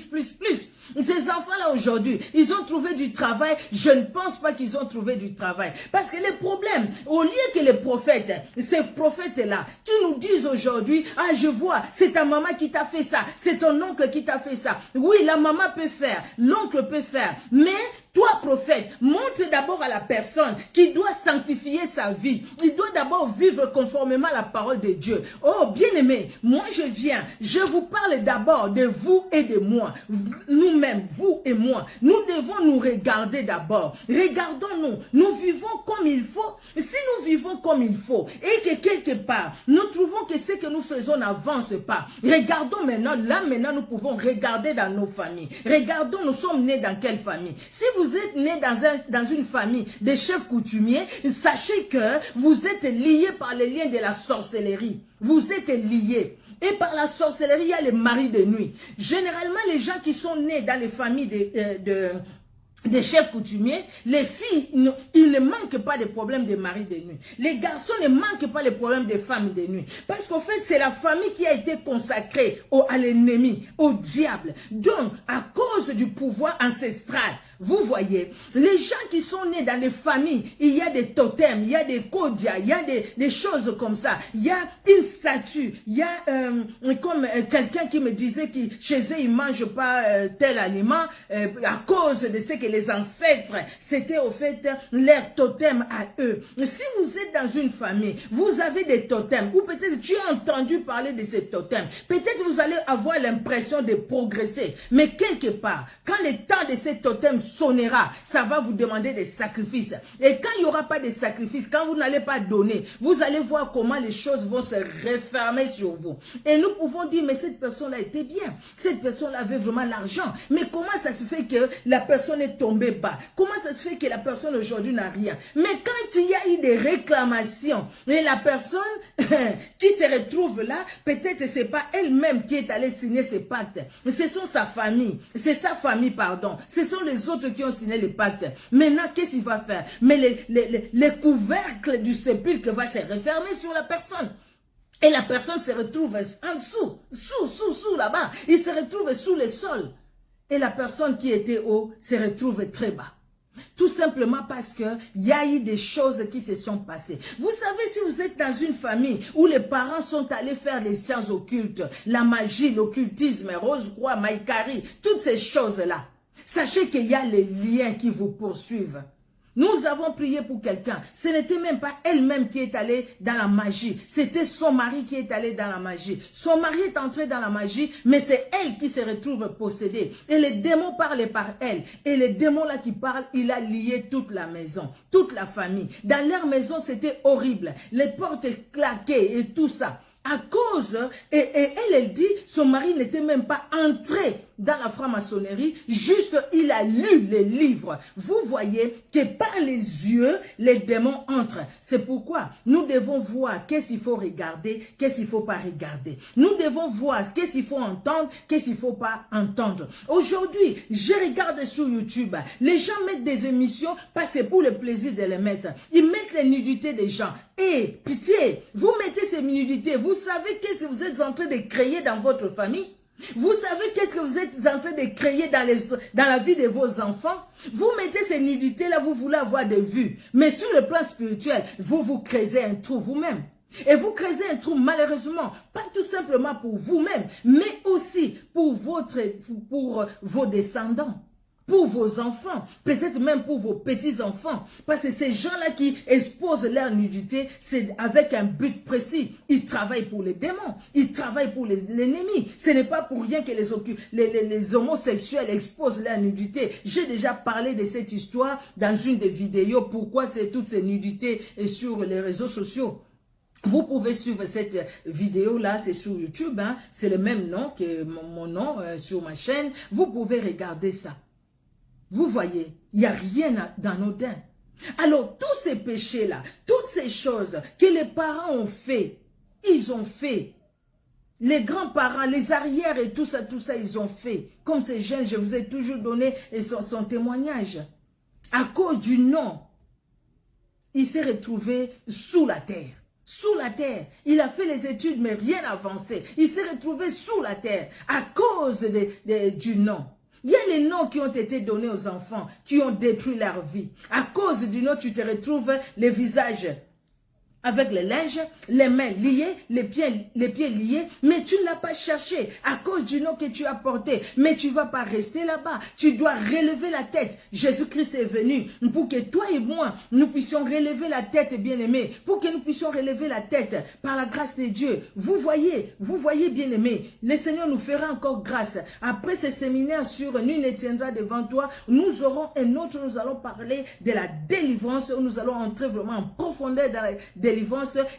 Speaker 1: Ces enfants-là aujourd'hui, ils ont trouvé du travail. Je ne pense pas qu'ils ont trouvé du travail. Parce que les problèmes, au lieu que les prophètes, ces prophètes-là, qui nous disent aujourd'hui, ah je vois, c'est ta maman qui t'a fait ça, c'est ton oncle qui t'a fait ça. Oui, la maman peut faire, l'oncle peut faire, mais toi, prophète, montre d'abord à la personne qui doit sanctifier sa vie. Il doit d'abord vivre conformément à la parole de Dieu. Oh, bien-aimé, moi je viens, je vous parle d'abord de vous et de moi. Nous-mêmes, vous et moi, nous devons nous regarder d'abord. Regardons-nous, nous vivons comme il faut. Si nous vivons comme il faut et que quelque part, nous trouvons que ce que nous faisons n'avance pas, regardons maintenant, là maintenant nous pouvons regarder dans nos familles. Regardons, nous sommes nés dans quelle famille? Si vous êtes né dans une famille de chefs coutumiers, sachez que vous êtes liés par les liens de la sorcellerie. Vous êtes liés. Et par la sorcellerie, il y a les maris de nuit. Généralement, les gens qui sont nés dans les familles des chefs coutumiers, les filles, ils ne manquent pas de problèmes de mari de nuit. Les garçons ne manquent pas les problèmes des femmes de nuit. Parce qu'en fait, c'est la famille qui a été consacrée à l'ennemi, au diable. Donc, à cause du pouvoir ancestral, vous voyez, les gens qui sont nés dans les familles, il y a des totems, il y a des kodias, il y a des choses comme ça. Il y a une statue, il y a comme quelqu'un qui me disait que chez eux, ils ne mangent pas tel aliment à cause de ce que les ancêtres, c'était au fait leur totem à eux. Si vous êtes dans une famille, vous avez des totems, ou peut-être tu as entendu parler de ces totems, peut-être vous allez avoir l'impression de progresser, mais quelque part, quand le temps de ces totems sonnera, ça va vous demander des sacrifices. Et quand il n'y aura pas de sacrifices, quand vous n'allez pas donner, vous allez voir comment les choses vont se refermer sur vous. Et nous pouvons dire, mais cette personne-là était bien. Cette personne-là avait vraiment l'argent. Mais comment ça se fait que la personne est tombée bas? Comment ça se fait que la personne aujourd'hui n'a rien? Mais quand il y a eu des réclamations, et la personne qui se retrouve là, peut-être c'est pas elle-même qui est allée signer ces pactes. Ce sont sa famille. C'est sa famille, pardon. Ce sont les autres qui ont signé le pacte. Maintenant, qu'est-ce qu'il va faire? Mais les couvercles du sépulcre va se refermer sur la personne. Et la personne se retrouve en dessous, sous là-bas. Il se retrouve sous le sol. Et la personne qui était haut se retrouve très bas. Tout simplement parce qu'il y a eu des choses qui se sont passées. Vous savez, si vous êtes dans une famille où les parents sont allés faire les sciences occultes, la magie, l'occultisme, rose-croix, maïkari, toutes ces choses-là, sachez qu'il y a les liens qui vous poursuivent. Nous avons prié pour quelqu'un. Ce n'était même pas elle-même qui est allée dans la magie. C'était son mari qui est allé dans la magie. Son mari est entré dans la magie, mais c'est elle qui se retrouve possédée. Et les démons parlaient par elle. Et les démons là qui parlent, il a lié toute la maison, toute la famille. Dans leur maison, c'était horrible. Les portes claquaient et tout ça. À cause, et elle dit, son mari n'était même pas entré dans la franc-maçonnerie, juste il a lu les livres. Vous voyez que par les yeux, les démons entrent. C'est pourquoi nous devons voir qu'est-ce qu'il faut regarder, qu'est-ce qu'il ne faut pas regarder. Nous devons voir qu'est-ce qu'il faut entendre, qu'est-ce qu'il ne faut pas entendre. Aujourd'hui, je regarde sur YouTube, les gens mettent des émissions, pas c'est pour le plaisir de les mettre. Ils mettent les nudités des gens. Et pitié, vous mettez ces nudités, vous savez qu'est-ce que vous êtes en train de créer dans votre famille? Vous savez qu'est-ce que vous êtes en train de créer dans la vie de vos enfants? Vous mettez ces nudités-là, vous voulez avoir des vues. Mais sur le plan spirituel, vous créez un trou vous-même. Et vous créez un trou malheureusement, pas tout simplement pour vous-même, mais aussi pour vos descendants. Pour vos enfants, peut-être même pour vos petits-enfants. Parce que ces gens-là qui exposent leur nudité, c'est avec un but précis. Ils travaillent pour les démons, ils travaillent pour l'ennemi. Ce n'est pas pour rien que les homosexuels exposent leur nudité. J'ai déjà parlé de cette histoire dans une des vidéos, pourquoi c'est toutes ces nudités sur les réseaux sociaux. Vous pouvez suivre cette vidéo-là, c'est sur YouTube, hein? C'est le même nom que mon nom sur ma chaîne. Vous pouvez regarder ça. Vous voyez, il n'y a rien d'anodin. Alors, tous ces péchés-là, toutes ces choses que les parents ont fait, ils ont fait. Les grands-parents, les arrières et tout ça, ils ont fait. Comme ces jeunes, je vous ai toujours donné son témoignage. À cause du nom, il s'est retrouvé sous la terre. Sous la terre. Il a fait les études, mais rien avancé. Il s'est retrouvé sous la terre à cause du nom. Il y a les noms qui ont été donnés aux enfants, qui ont détruit leur vie. À cause du nom, tu te retrouves les visages avec les linges, les mains liées, les pieds liés, mais tu ne l'as pas cherché à cause du nom que tu as porté. Mais tu ne vas pas rester là-bas. Tu dois relever la tête. Jésus-Christ est venu pour que toi et moi, nous puissions relever la tête, bien-aimés, pour que nous puissions relever la tête par la grâce de Dieu. Vous voyez, bien-aimés, le Seigneur nous fera encore grâce. Après ce séminaire sur « Nul ne tiendra devant toi », nous aurons un autre, nous allons parler de la délivrance, où nous allons entrer vraiment en profondeur dans la délivrance,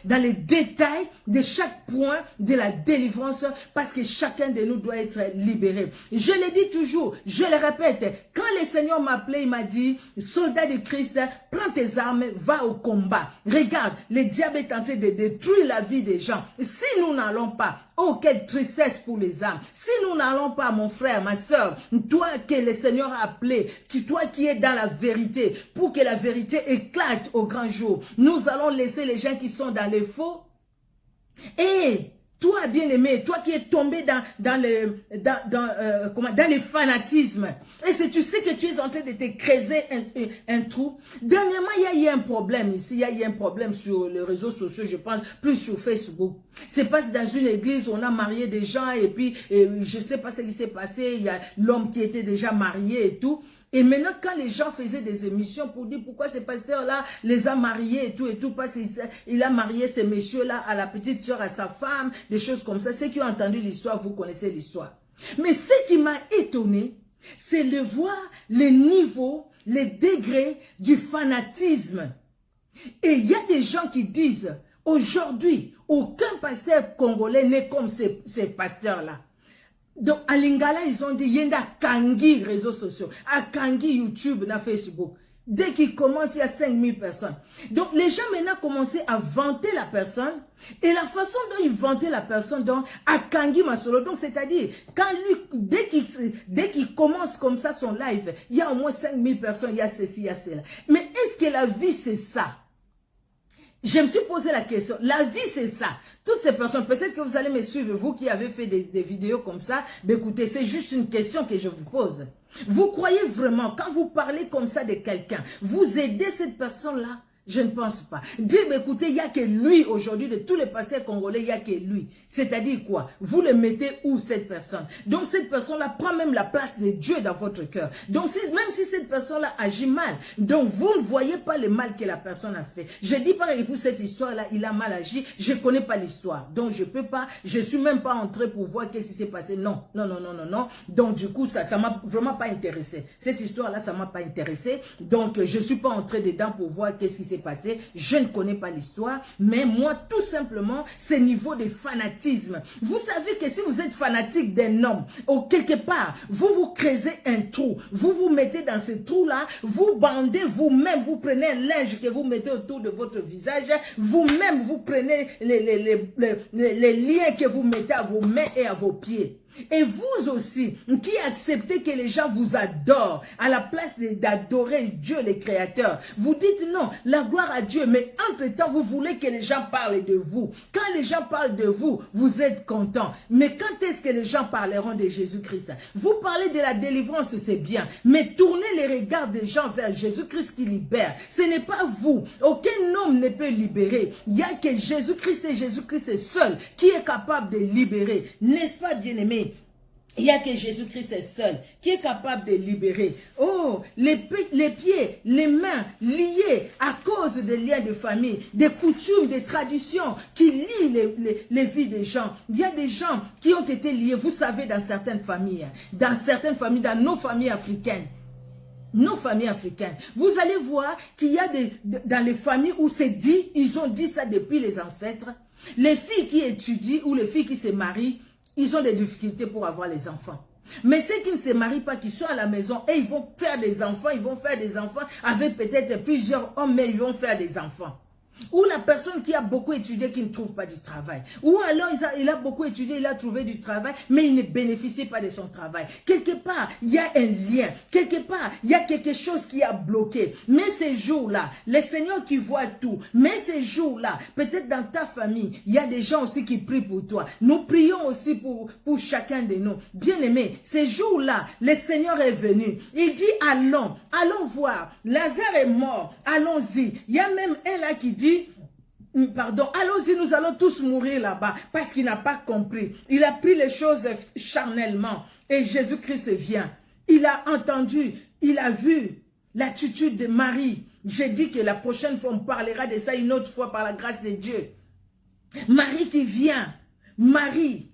Speaker 1: dans les détails de chaque point de la délivrance, parce que chacun de nous doit être libéré. Je le dis toujours, je le répète, quand le Seigneur m'a appelé, il m'a dit, soldat de Christ, prends tes armes, va au combat. Regarde, le diable est en train de détruire la vie des gens. Si nous n'allons pas, oh, quelle tristesse pour les âmes. Si nous n'allons pas, mon frère, ma soeur, toi que le Seigneur a appelé, toi qui es dans la vérité, pour que la vérité éclate au grand jour, nous allons laisser les gens qui sont dans les faux. Et toi, bien-aimé, toi qui es tombé dans les fanatismes, et si tu sais que tu es en train de te creuser un trou, dernièrement, il y a eu un problème ici, il y a eu un problème sur les réseaux sociaux, je pense, plus sur Facebook. C'est parce que dans une église, on a marié des gens, et puis, je ne sais pas ce qui s'est passé, il y a l'homme qui était déjà marié et tout. Et maintenant, quand les gens faisaient des émissions pour dire pourquoi ces pasteurs-là les a mariés et tout, parce qu'il a marié ces messieurs-là à la petite sœur, à sa femme, des choses comme ça. Ceux qui ont entendu l'histoire, vous connaissez l'histoire. Mais ce qui m'a étonné, c'est de voir les niveaux, les degrés du fanatisme. Et il y a des gens qui disent, aujourd'hui, aucun pasteur congolais n'est comme ces pasteurs-là. Donc, à Lingala, ils ont dit, yenda kangi réseaux sociaux, à kangi YouTube, na Facebook. Dès qu'ils commencent, il y a 5000 personnes. Donc, les gens maintenant commencent à vanter la personne. Et la façon dont ils vantaient la personne, donc, à kangi masolo. Donc, c'est-à-dire, quand lui, dès qu'il commence comme ça son live, il y a au moins 5000 personnes, il y a ceci, il y a cela. Mais est-ce que la vie, c'est ça? Je me suis posé la question, la vie c'est ça. Toutes ces personnes, peut-être que vous allez me suivre, vous qui avez fait des vidéos comme ça, mais écoutez, c'est juste une question que je vous pose. Vous croyez vraiment, quand vous parlez comme ça de quelqu'un, vous aidez cette personne-là? Je ne pense pas. Dieu, écoutez, il n'y a que lui aujourd'hui, de tous les pasteurs congolais, il n'y a que lui. C'est-à-dire quoi? Vous le mettez où cette personne? Donc cette personne-là prend même la place de Dieu dans votre cœur. Donc même si cette personne-là agit mal, donc vous ne voyez pas le mal que la personne a fait. Je dis par exemple, cette histoire-là, il a mal agi, je ne connais pas l'histoire. Donc je peux pas, je suis même pas entré pour voir qu'est-ce qui s'est passé. Non. Donc du coup, ça m'a vraiment pas intéressé. Cette histoire-là, ça m'a pas intéressé. Donc je suis pas entré dedans pour voir qu'est-ce qui s'est passé, je ne connais pas l'histoire, mais moi, tout simplement, c'est niveau de fanatisme. Vous savez que si vous êtes fanatique d'un homme, ou quelque part, vous vous creusez un trou, vous vous mettez dans ce trou-là, vous bandez vous-même, vous prenez un linge que vous mettez autour de votre visage, vous-même, vous prenez les liens que vous mettez à vos mains et à vos pieds. Et vous aussi, qui acceptez que les gens vous adorent, à la place d'adorer Dieu le Créateur, vous dites non, la gloire à Dieu, mais entre-temps, vous voulez que les gens parlent de vous. Quand les gens parlent de vous, vous êtes content. Mais quand est-ce que les gens parleront de Jésus-Christ? Vous parlez de la délivrance, c'est bien, mais tournez les regards des gens vers Jésus-Christ qui libère. Ce n'est pas vous. Aucun homme ne peut libérer. Il n'y a que Jésus-Christ et Jésus-Christ seul qui est capable de libérer. N'est-ce pas, bien-aimé? Il n'y a que Jésus-Christ est seul qui est capable de libérer. Oh, les pieds, les mains liés à cause des liens de famille, des coutumes, des traditions qui lient les vies des gens. Il y a des gens qui ont été liés, vous savez, dans certaines familles, dans nos familles africaines. Nos familles africaines. Vous allez voir qu'il y a dans les familles où c'est dit, ils ont dit ça depuis les ancêtres. Les filles qui étudient ou les filles qui se marient, ils ont des difficultés pour avoir les enfants. Mais ceux qui ne se marient pas, qui sont à la maison et ils vont faire des enfants avec peut-être plusieurs hommes, mais ils vont faire des enfants. Ou la personne qui a beaucoup étudié qui ne trouve pas du travail. Ou alors il a beaucoup étudié, il a trouvé du travail, mais il ne bénéficie pas de son travail. Quelque part, il y a un lien. Quelque part, il y a quelque chose qui a bloqué. Mais ces jours-là, le Seigneur qui voit tout, mais ces jours-là, peut-être dans ta famille, il y a des gens aussi qui prient pour toi. Nous prions aussi pour chacun de nous. Bien-aimés, ces jours-là, le Seigneur est venu. Il dit, allons voir. Lazare est mort, allons-y. Il y a même un là qui dit, pardon, allons-y, nous allons tous mourir là-bas, parce qu'il n'a pas compris. Il a pris les choses charnellement, et Jésus-Christ vient. Il a entendu, il a vu l'attitude de Marie. J'ai dit que la prochaine fois, on parlera de ça une autre fois par la grâce de Dieu. Marie qui vient, Marie,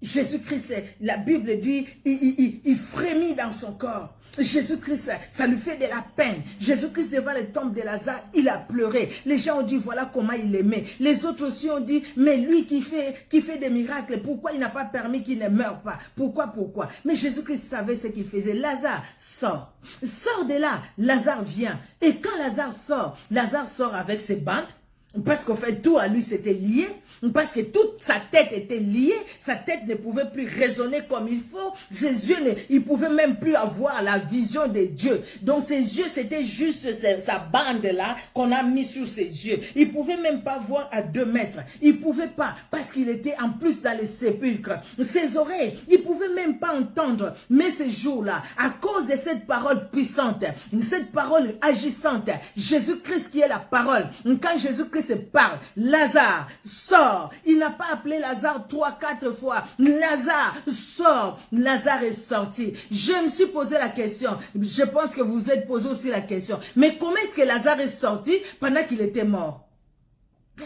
Speaker 1: Jésus-Christ, la Bible dit, il frémit dans son corps. Jésus-Christ, ça lui fait de la peine. Jésus-Christ devant le tombe de Lazare, il a pleuré. Les gens ont dit, voilà comment il aimait. Les autres aussi ont dit, mais lui qui fait des miracles, pourquoi il n'a pas permis qu'il ne meure pas? Pourquoi? Mais Jésus-Christ savait ce qu'il faisait. Lazare, sort. Sort de là. Lazare vient. Et quand Lazare sort avec ses bandes, parce qu'en fait, tout à lui, c'était lié. Parce que toute sa tête était liée. Sa tête ne pouvait plus raisonner comme il faut. Ses yeux, il ne pouvait même plus avoir la vision de Dieu. Donc, ses yeux, c'était juste sa bande-là qu'on a mis sur ses yeux. Il ne pouvait même pas voir à 2 mètres. Il ne pouvait pas, parce qu'il était en plus dans les sépulcres. Ses oreilles, il ne pouvait même pas entendre. Mais ces jours-là, à cause de cette parole puissante, cette parole agissante, Jésus-Christ qui est la parole, quand Jésus-Christ parle, Lazare sort. Il n'a pas appelé Lazare 3, 4 fois. Lazare sort. Lazare est sorti. Je me suis posé la question. Je pense que vous êtes posé aussi la question. Mais comment est-ce que Lazare est sorti pendant qu'il était mort?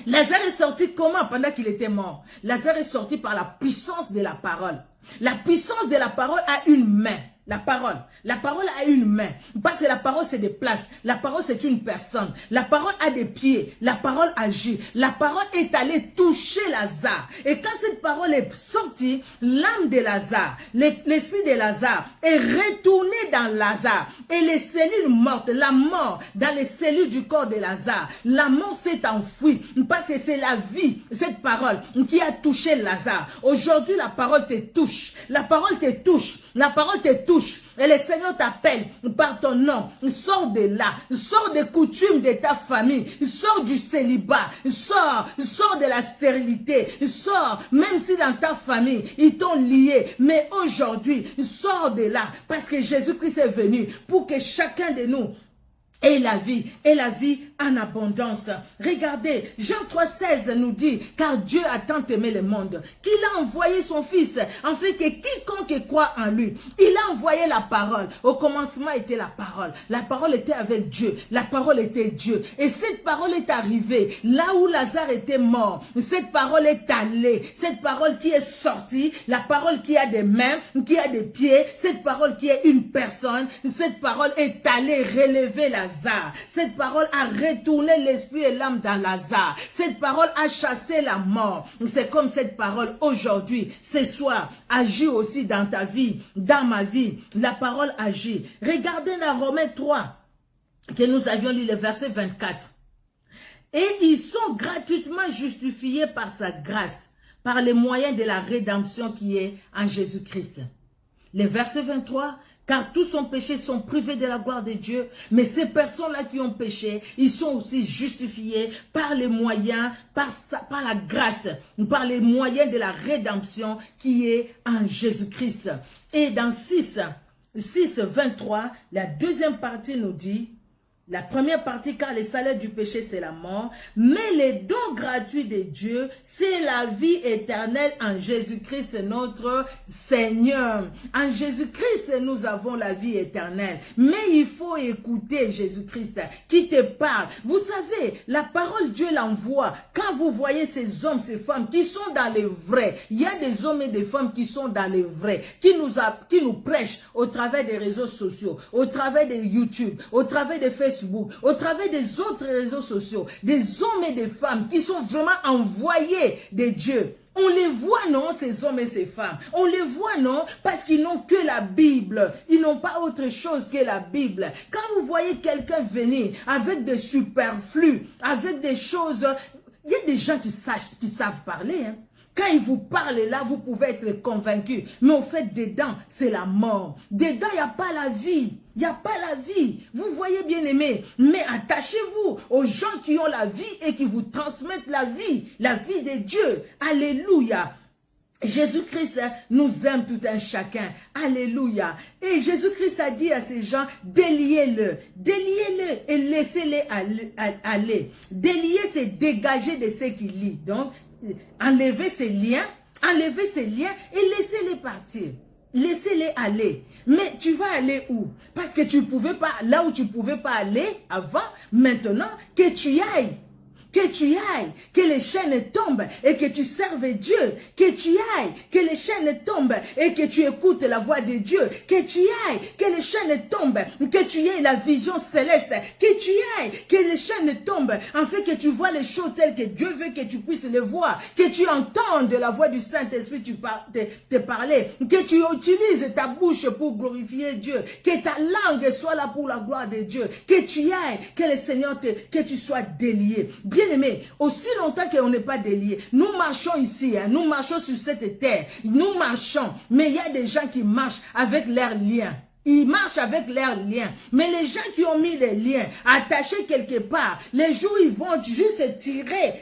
Speaker 1: Lazare est sorti comment pendant qu'il était mort? Lazare est sorti par la puissance de la parole. La puissance de la parole a une main. La parole a une main. Parce que la parole se déplace. La parole c'est une personne. La parole a des pieds. La parole agit. La parole est allée toucher Lazare. Et quand cette parole est sortie, l'âme de Lazare, l'esprit de Lazare est retourné dans Lazare. Et les cellules mortes, la mort dans les cellules du corps de Lazare, la mort s'est enfuie. Parce que c'est la vie, cette parole qui a touché Lazare. Aujourd'hui, la parole te touche. La parole te touche. La parole te touche. Et le Seigneur t'appelle par ton nom. Sors de là. Sors des coutumes de ta famille. Sors du célibat. Sors de la stérilité. Sors, même si dans ta famille, ils t'ont lié. Mais aujourd'hui, sors de là. Parce que Jésus-Christ est venu pour que chacun de nous et la vie en abondance. Regardez, Jean 3,16 nous dit, car Dieu a tant aimé le monde, qu'il a envoyé son Fils, afin que quiconque croit en lui, il a envoyé la parole. Au commencement était la parole. La parole était avec Dieu. La parole était Dieu. Et cette parole est arrivée là où Lazare était mort. Cette parole est allée. Cette parole qui est sortie, la parole qui a des mains, qui a des pieds, cette parole qui est une personne, cette parole est allée relever Lazare. Cette parole a retourné l'esprit et l'âme dans Lazare. Cette parole a chassé la mort. C'est comme cette parole aujourd'hui, ce soir, agit aussi dans ta vie, dans ma vie. La parole agit. Regardez dans Romains 3, que nous avions lu le verset 24. Et ils sont gratuitement justifiés par sa grâce, par les moyens de la rédemption qui est en Jésus-Christ. Le verset 23, car tous ont péché, sont privés de la gloire de Dieu. Mais ces personnes-là qui ont péché, ils sont aussi justifiés par les moyens, par la grâce, par les moyens de la rédemption qui est en Jésus-Christ. Et dans 6, 23, la deuxième partie nous dit, la première partie, car le salaire du péché, c'est la mort. Mais les dons gratuits de Dieu, c'est la vie éternelle en Jésus-Christ, notre Seigneur. En Jésus-Christ, nous avons la vie éternelle. Mais il faut écouter Jésus-Christ qui te parle. Vous savez, la parole, Dieu l'envoie. Quand vous voyez ces hommes, ces femmes qui sont dans les vrais, il y a des hommes et des femmes qui sont dans les vrais, qui nous prêchent au travers des réseaux sociaux, au travers de YouTube, au travers de Facebook, au travers des autres réseaux sociaux, des hommes et des femmes qui sont vraiment envoyés de Dieu. On les voit, non, ces hommes et ces femmes. On les voit, non, parce qu'ils n'ont que la Bible. Ils n'ont pas autre chose que la Bible. Quand vous voyez quelqu'un venir avec des superflus, avec des choses... Il y a des gens qui savent parler, hein. Quand ils vous parlent là, vous pouvez être convaincus. Mais au fait, dedans, c'est la mort. Dedans, il n'y a pas la vie. Il n'y a pas la vie. Vous voyez, bien aimé. Mais attachez-vous aux gens qui ont la vie et qui vous transmettent la vie de Dieu. Alléluia. Jésus-Christ nous aime tout un chacun. Alléluia. Et Jésus-Christ a dit à ces gens, déliez-le. Déliez-le et laissez-les aller. Délier, c'est dégager de ce qui lie. Donc, enlevez ces liens et laissez-les partir. Laissez-les aller. Mais tu vas aller où? Parce que tu pouvais pas, là où tu pouvais pas aller avant, maintenant, que tu y ailles. Que tu y ailles, que les chaînes tombent et que tu serves Dieu. Que tu y ailles, que les chaînes tombent et que tu écoutes la voix de Dieu. Que tu y ailles, que les chaînes tombent, que tu aies la vision céleste. Que tu y ailles, que les chaînes tombent, afin que tu vois les choses telles que Dieu veut que tu puisses les voir. Que tu entendes la voix du Saint-Esprit te parler. Que tu utilises ta bouche pour glorifier Dieu. Que ta langue soit là pour la gloire de Dieu. Que tu y ailles, que le Seigneur que tu sois délié. Bien aimé, aussi longtemps qu'on n'est pas délié, nous marchons ici, hein, nous marchons sur cette terre, nous marchons, mais il y a des gens qui marchent avec leurs liens. Ils marchent avec leurs liens. Mais les gens qui ont mis les liens attachés quelque part, les jours ils vont juste tirer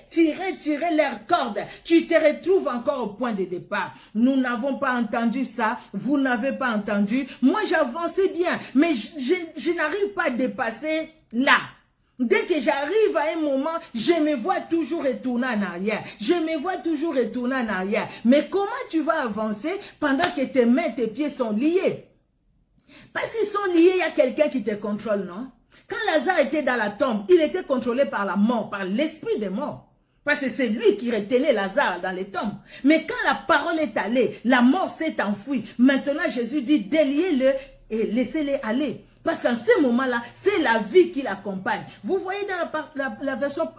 Speaker 1: leurs cordes. Tu te retrouves encore au point de départ. Nous n'avons pas entendu ça. Vous n'avez pas entendu. Moi j'avançais bien, mais je n'arrive pas à dépasser là. Dès que j'arrive à un moment, je me vois toujours retourner en arrière. Je me vois toujours retourner en arrière. Mais comment tu vas avancer pendant que tes mains, tes pieds sont liés? Parce qu'ils sont liés, il y a quelqu'un qui te contrôle, non? Quand Lazare était dans la tombe, il était contrôlé par la mort, par l'esprit des morts. Parce que c'est lui qui retenait Lazare dans les tombes. Mais quand la parole est allée, la mort s'est enfuie. Maintenant, Jésus dit, déliez-le et laissez-les aller. Parce qu'en ce moment-là, c'est la vie qui l'accompagne. Vous voyez dans la version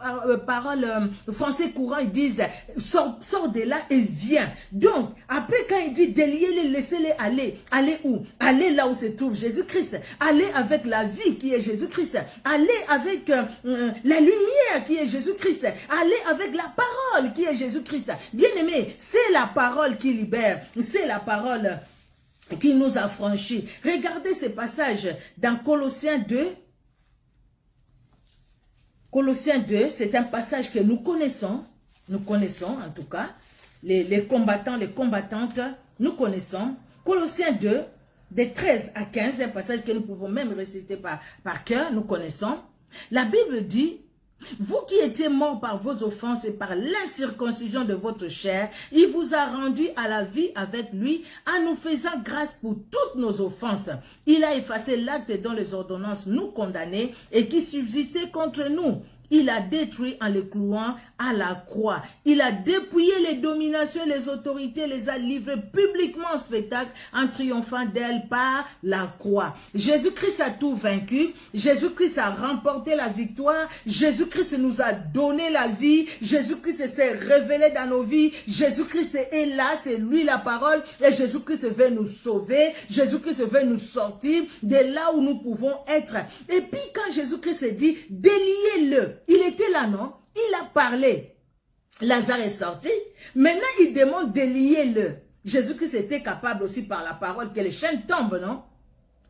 Speaker 1: parole français courant, ils disent, sors de là et viens. Donc, après quand il dit, déliez-les, laissez-les aller. Aller où? Aller là où se trouve Jésus-Christ. Aller avec la vie qui est Jésus-Christ. Aller avec la lumière qui est Jésus-Christ. Aller avec la parole qui est Jésus-Christ. Bien aimé, c'est la parole qui libère. C'est la parole qui nous a franchis. Regardez ce passage dans Colossiens 2. Colossiens 2, c'est un passage que nous connaissons en tout cas. Les combattants, les combattantes, nous connaissons. Colossiens 2, de 13 à 15, un passage que nous pouvons même réciter par cœur, nous connaissons. La Bible dit, vous qui étiez morts par vos offenses et par l'incirconcision de votre chair, il vous a rendu à la vie avec lui en nous faisant grâce pour toutes nos offenses. Il a effacé l'acte dont les ordonnances nous condamnaient et qui subsistait contre nous. Il a détruit en les clouant à la croix. Il a dépouillé les dominations et les autorités, les a livrées publiquement en spectacle en triomphant d'elles par la croix. Jésus-Christ a tout vaincu. Jésus-Christ a remporté la victoire. Jésus-Christ nous a donné la vie. Jésus-Christ s'est révélé dans nos vies. Jésus-Christ est là, c'est lui la parole. Et Jésus-Christ veut nous sauver. Jésus-Christ veut nous sortir de là où nous pouvons être. Et puis quand Jésus-Christ dit, déliez-le. Il était là, non? Il a parlé. Lazare est sorti. Maintenant, il demande de lier le. Jésus-Christ était capable aussi par la parole que les chaînes tombent, non?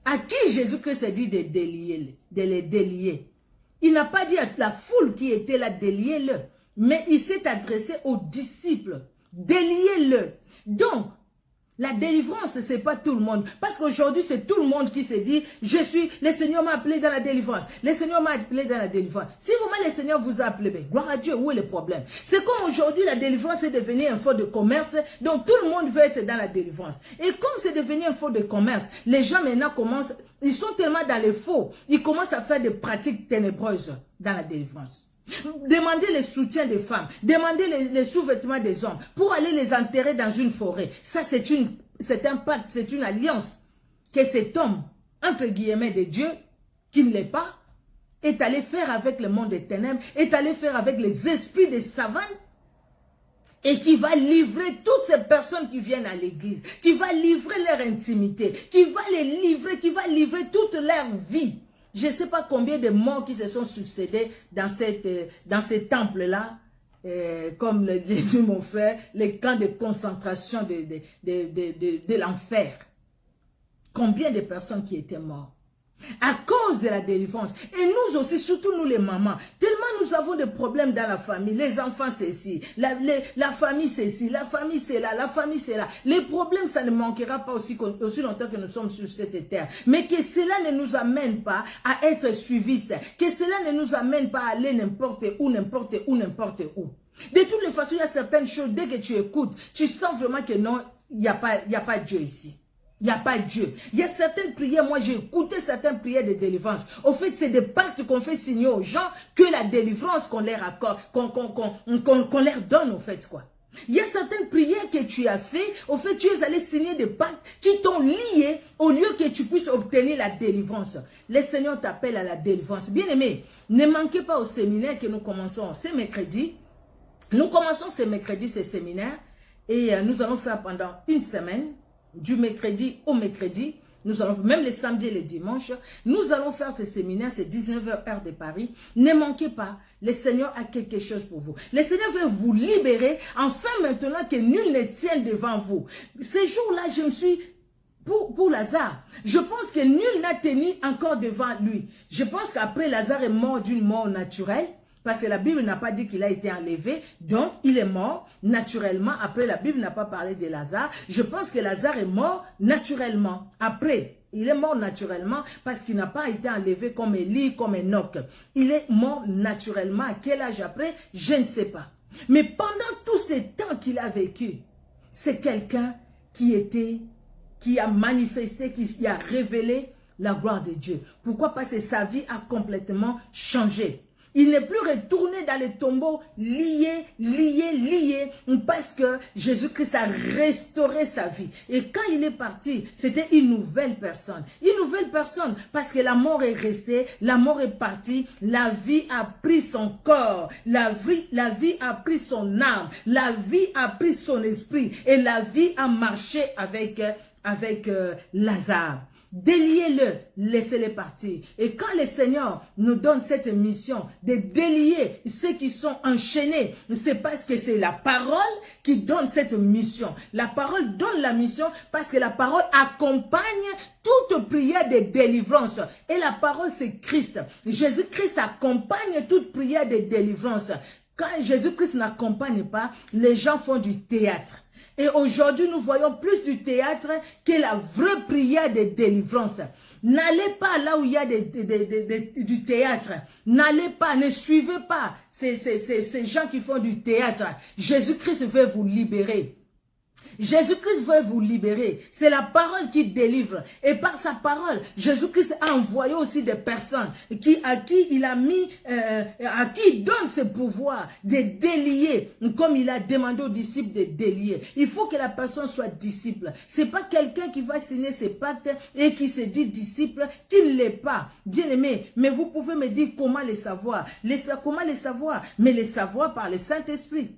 Speaker 1: À qui Jésus-Christ a dit de les délier? Il n'a pas dit à la foule qui était là, déliez-le. Mais il s'est adressé aux disciples. Déliez-le. Donc, la délivrance, c'est pas tout le monde. Parce qu'aujourd'hui, c'est tout le monde qui se dit, le Seigneur m'a appelé dans la délivrance. Le Seigneur m'a appelé dans la délivrance. Si vraiment le Seigneur vous a appelé, ben, gloire à Dieu, où est le problème? C'est comme aujourd'hui, la délivrance est devenue un faux de commerce, donc tout le monde veut être dans la délivrance. Et comme c'est devenu un faux de commerce, les gens maintenant commencent, ils sont tellement dans les faux, ils commencent à faire des pratiques ténébreuses dans la délivrance. Demandez le soutien des femmes, demandez les sous-vêtements des hommes pour aller les enterrer dans une forêt. Ça, c'est un pacte, c'est une alliance que cet homme, entre guillemets, de Dieu, qui ne l'est pas, est allé faire avec le monde des ténèbres, est allé faire avec les esprits des savants et qui va livrer toutes ces personnes qui viennent à l'église, qui va livrer leur intimité, qui va les livrer, qui va livrer toute leur vie. Je ne sais pas combien de morts qui se sont succédés dans ces temples-là, comme le dit mon frère, les camps de concentration de l'enfer. Combien de personnes qui étaient mortes à cause de la délivrance. Et nous aussi, surtout nous les mamans, tellement nous avons des problèmes dans la famille. Les enfants c'est ci, la famille c'est ci, la famille c'est là, la famille c'est là. Les problèmes, ça ne manquera pas aussi longtemps que nous sommes sur cette terre. Mais que cela ne nous amène pas à être suivistes, que cela ne nous amène pas à aller n'importe où. De toutes les façons, il y a certaines choses, dès que tu écoutes, tu sens vraiment que non, il n'y a pas Dieu ici. Il n'y a pas Dieu. Il y a certaines prières, moi j'ai écouté certaines prières de délivrance. Au fait, c'est des pactes qu'on fait signer aux gens que la délivrance qu'on leur accorde, qu'on leur donne au fait quoi. Il y a certaines prières que tu as fait, au fait tu es allé signer des pactes qui t'ont lié au lieu que tu puisses obtenir la délivrance. Le Seigneur t'appelle à la délivrance. Bien aimé, ne manquez pas au séminaire que nous commençons ce mercredi. Nous commençons ce mercredi, ce séminaire, et nous allons faire pendant une semaine. Du mercredi au mercredi, nous allons, même les samedis et les dimanches, nous allons faire ce séminaire, c'est 19h heure de Paris. Ne manquez pas, le Seigneur a quelque chose pour vous. Le Seigneur veut vous libérer, enfin maintenant que nul ne tienne devant vous. Ces jours-là, je me suis... Pour Lazare, je pense que nul n'a tenu encore devant lui. Je pense qu'après Lazare est mort d'une mort naturelle, parce que la Bible n'a pas dit qu'il a été enlevé, donc il est mort naturellement. Après, la Bible n'a pas parlé de Lazare. Je pense que Lazare est mort naturellement. Après, il est mort naturellement parce qu'il n'a pas été enlevé comme Élie, comme Enoch. Il est mort naturellement. À quel âge après? Je ne sais pas. Mais pendant tous ces temps qu'il a vécu, c'est quelqu'un qui a manifesté, qui a révélé la gloire de Dieu. Pourquoi? Parce que sa vie a complètement changé. Il n'est plus retourné dans les tombeaux lié, parce que Jésus-Christ a restauré sa vie. Et quand il est parti, c'était une nouvelle personne. Une nouvelle personne, parce que la mort est restée, la mort est partie, la vie a pris son corps, la vie a pris son âme, la vie a pris son esprit, et la vie a marché avec Lazare. Déliez-le, laissez-les partir. Et quand le Seigneur nous donne cette mission de délier ceux qui sont enchaînés, c'est parce que c'est la parole qui donne cette mission. La parole donne la mission parce que la parole accompagne toute prière de délivrance. Et la parole, c'est Christ. Jésus-Christ accompagne toute prière de délivrance. Quand Jésus-Christ n'accompagne pas, les gens font du théâtre. Et aujourd'hui, nous voyons plus du théâtre que la vraie prière de délivrance. N'allez pas là où il y a du théâtre. N'allez pas, ne suivez pas ces gens qui font du théâtre. Jésus-Christ veut vous libérer. Jésus-Christ veut vous libérer. C'est la parole qui délivre. Et par sa parole, Jésus-Christ a envoyé aussi des personnes à qui il donne ce pouvoir de délier, comme il a demandé aux disciples de délier. Il faut que la personne soit disciple. C'est pas quelqu'un qui va signer ses pactes et qui se dit disciple, qui ne l'est pas. Bien aimé, mais vous pouvez me dire comment les savoir. Comment les savoir? Mais les savoir par le Saint-Esprit.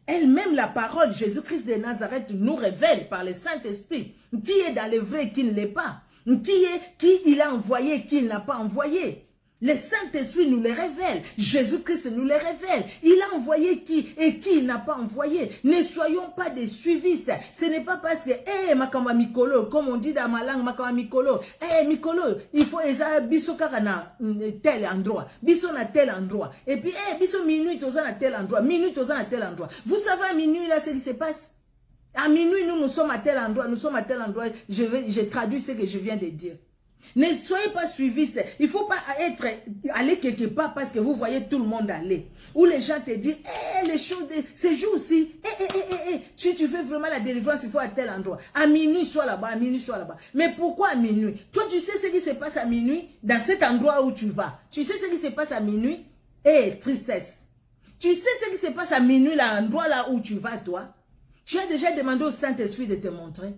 Speaker 1: Elle-même, la parole, Jésus-Christ de Nazareth nous révèle par le Saint-Esprit qui est dans le vrai et qui ne l'est pas, qui il a envoyé et qui il n'a pas envoyé. Le Saint-Esprit nous les révèle, Jésus-Christ nous les révèle. Il a envoyé qui et qui il n'a pas envoyé. Ne soyons pas des suivistes. Ce n'est pas parce que, makama mikolo, comme on dit dans ma langue, makama mikolo, mikolo, il faut biso kakana tel endroit, biso na tel endroit. Et puis, biso minuit toza na tel endroit, minuit toza na tel endroit. Vous savez à minuit là ce qui se passe? À minuit nous sommes à tel endroit, je traduis ce que je viens de dire. Ne soyez pas suivistes. Il ne faut pas aller quelque part parce que vous voyez tout le monde aller. Ou les gens te disent, les choses, ces jours-ci, si tu veux vraiment la délivrance, il faut à tel endroit. À minuit, sois là-bas, à minuit, sois là-bas. Mais pourquoi à minuit? Toi, tu sais ce qui se passe à minuit dans cet endroit où tu vas. Tu sais ce qui se passe à minuit? Tristesse. Tu sais ce qui se passe à minuit, l'endroit là où tu vas, toi? Tu as déjà demandé au Saint-Esprit de te montrer.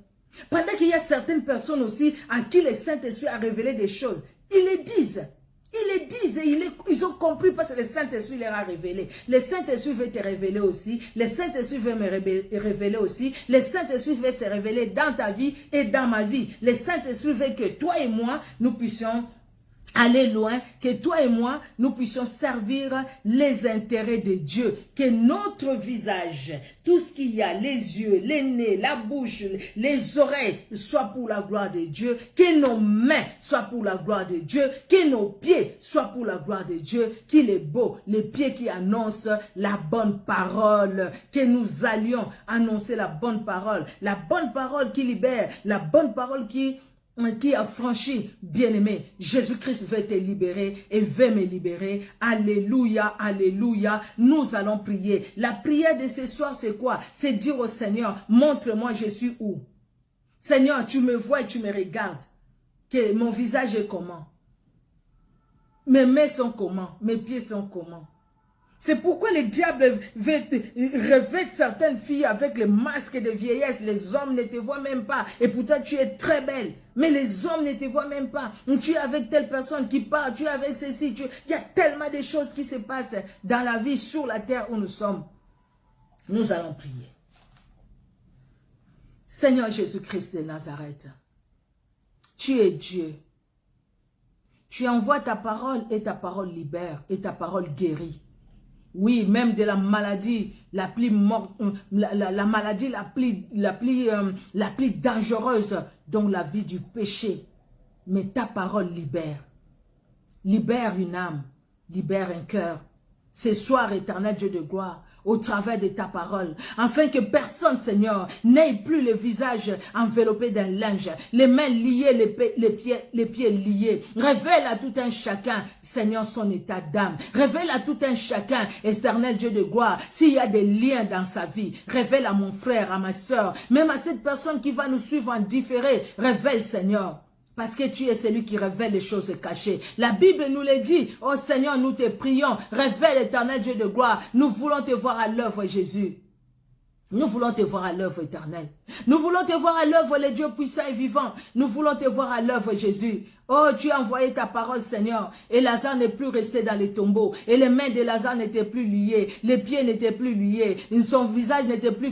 Speaker 1: Pendant qu'il y a certaines personnes aussi à qui le Saint-Esprit a révélé des choses, ils les disent. Ils le disent et ils ont compris parce que le Saint-Esprit leur a révélé. Le Saint-Esprit veut te révéler aussi. Le Saint-Esprit veut me révéler aussi. Le Saint-Esprit veut se révéler dans ta vie et dans ma vie. Le Saint-Esprit veut que toi et moi, nous puissions aller loin, que toi et moi, nous puissions servir les intérêts de Dieu, que notre visage, tout ce qu'il y a, les yeux, les nez, la bouche, les oreilles, soit pour la gloire de Dieu, que nos mains soient pour la gloire de Dieu, que nos pieds soient pour la gloire de Dieu, qu'il est beau, les pieds qui annoncent la bonne parole, que nous allions annoncer la bonne parole qui libère, la bonne parole qui a franchi, bien-aimé. Jésus-Christ veut te libérer et veut me libérer. Alléluia, alléluia. Nous allons prier. La prière de ce soir, c'est quoi? C'est dire au Seigneur, montre-moi je suis où. Seigneur, tu me vois et tu me regardes. Que mon visage est comment? Mes mains sont comment? Mes pieds sont comment? C'est pourquoi le diable revêt certaines filles avec le masque de vieillesse. Les hommes ne te voient même pas. Et pourtant, tu es très belle. Mais les hommes ne te voient même pas. Tu es avec telle personne qui part. Tu es avec ceci. Il y a tellement de choses qui se passent dans la vie, sur la terre où nous sommes. Nous allons prier. Seigneur Jésus-Christ de Nazareth, tu es Dieu. Tu envoies ta parole et ta parole libère et ta parole guérit. Oui, même de la maladie la plus la maladie la plus dangereuse dans la vie du péché. Mais ta parole libère. Libère une âme, libère un cœur. Ce soir, éternel Dieu de gloire, au travers de ta parole, afin que personne, Seigneur, n'ait plus le visage enveloppé d'un linge, les mains liées, les pieds liés. Révèle à tout un chacun, Seigneur, son état d'âme. Révèle à tout un chacun, éternel Dieu de gloire, s'il y a des liens dans sa vie. Révèle à mon frère, à ma soeur, même à cette personne qui va nous suivre en différé. Révèle, Seigneur. Parce que tu es celui qui révèle les choses cachées. La Bible nous le dit. Oh Seigneur, nous te prions. Révèle, éternel Dieu de gloire. Nous voulons te voir à l'œuvre, Jésus. Nous voulons te voir à l'œuvre éternelle. Nous voulons te voir à l'œuvre, le Dieu puissant et vivant. Nous voulons te voir à l'œuvre, Jésus. Oh, tu as envoyé ta parole, Seigneur. Et Lazare n'est plus resté dans les tombeaux. Et les mains de Lazare n'étaient plus liées. Les pieds n'étaient plus liés. Son visage n'était plus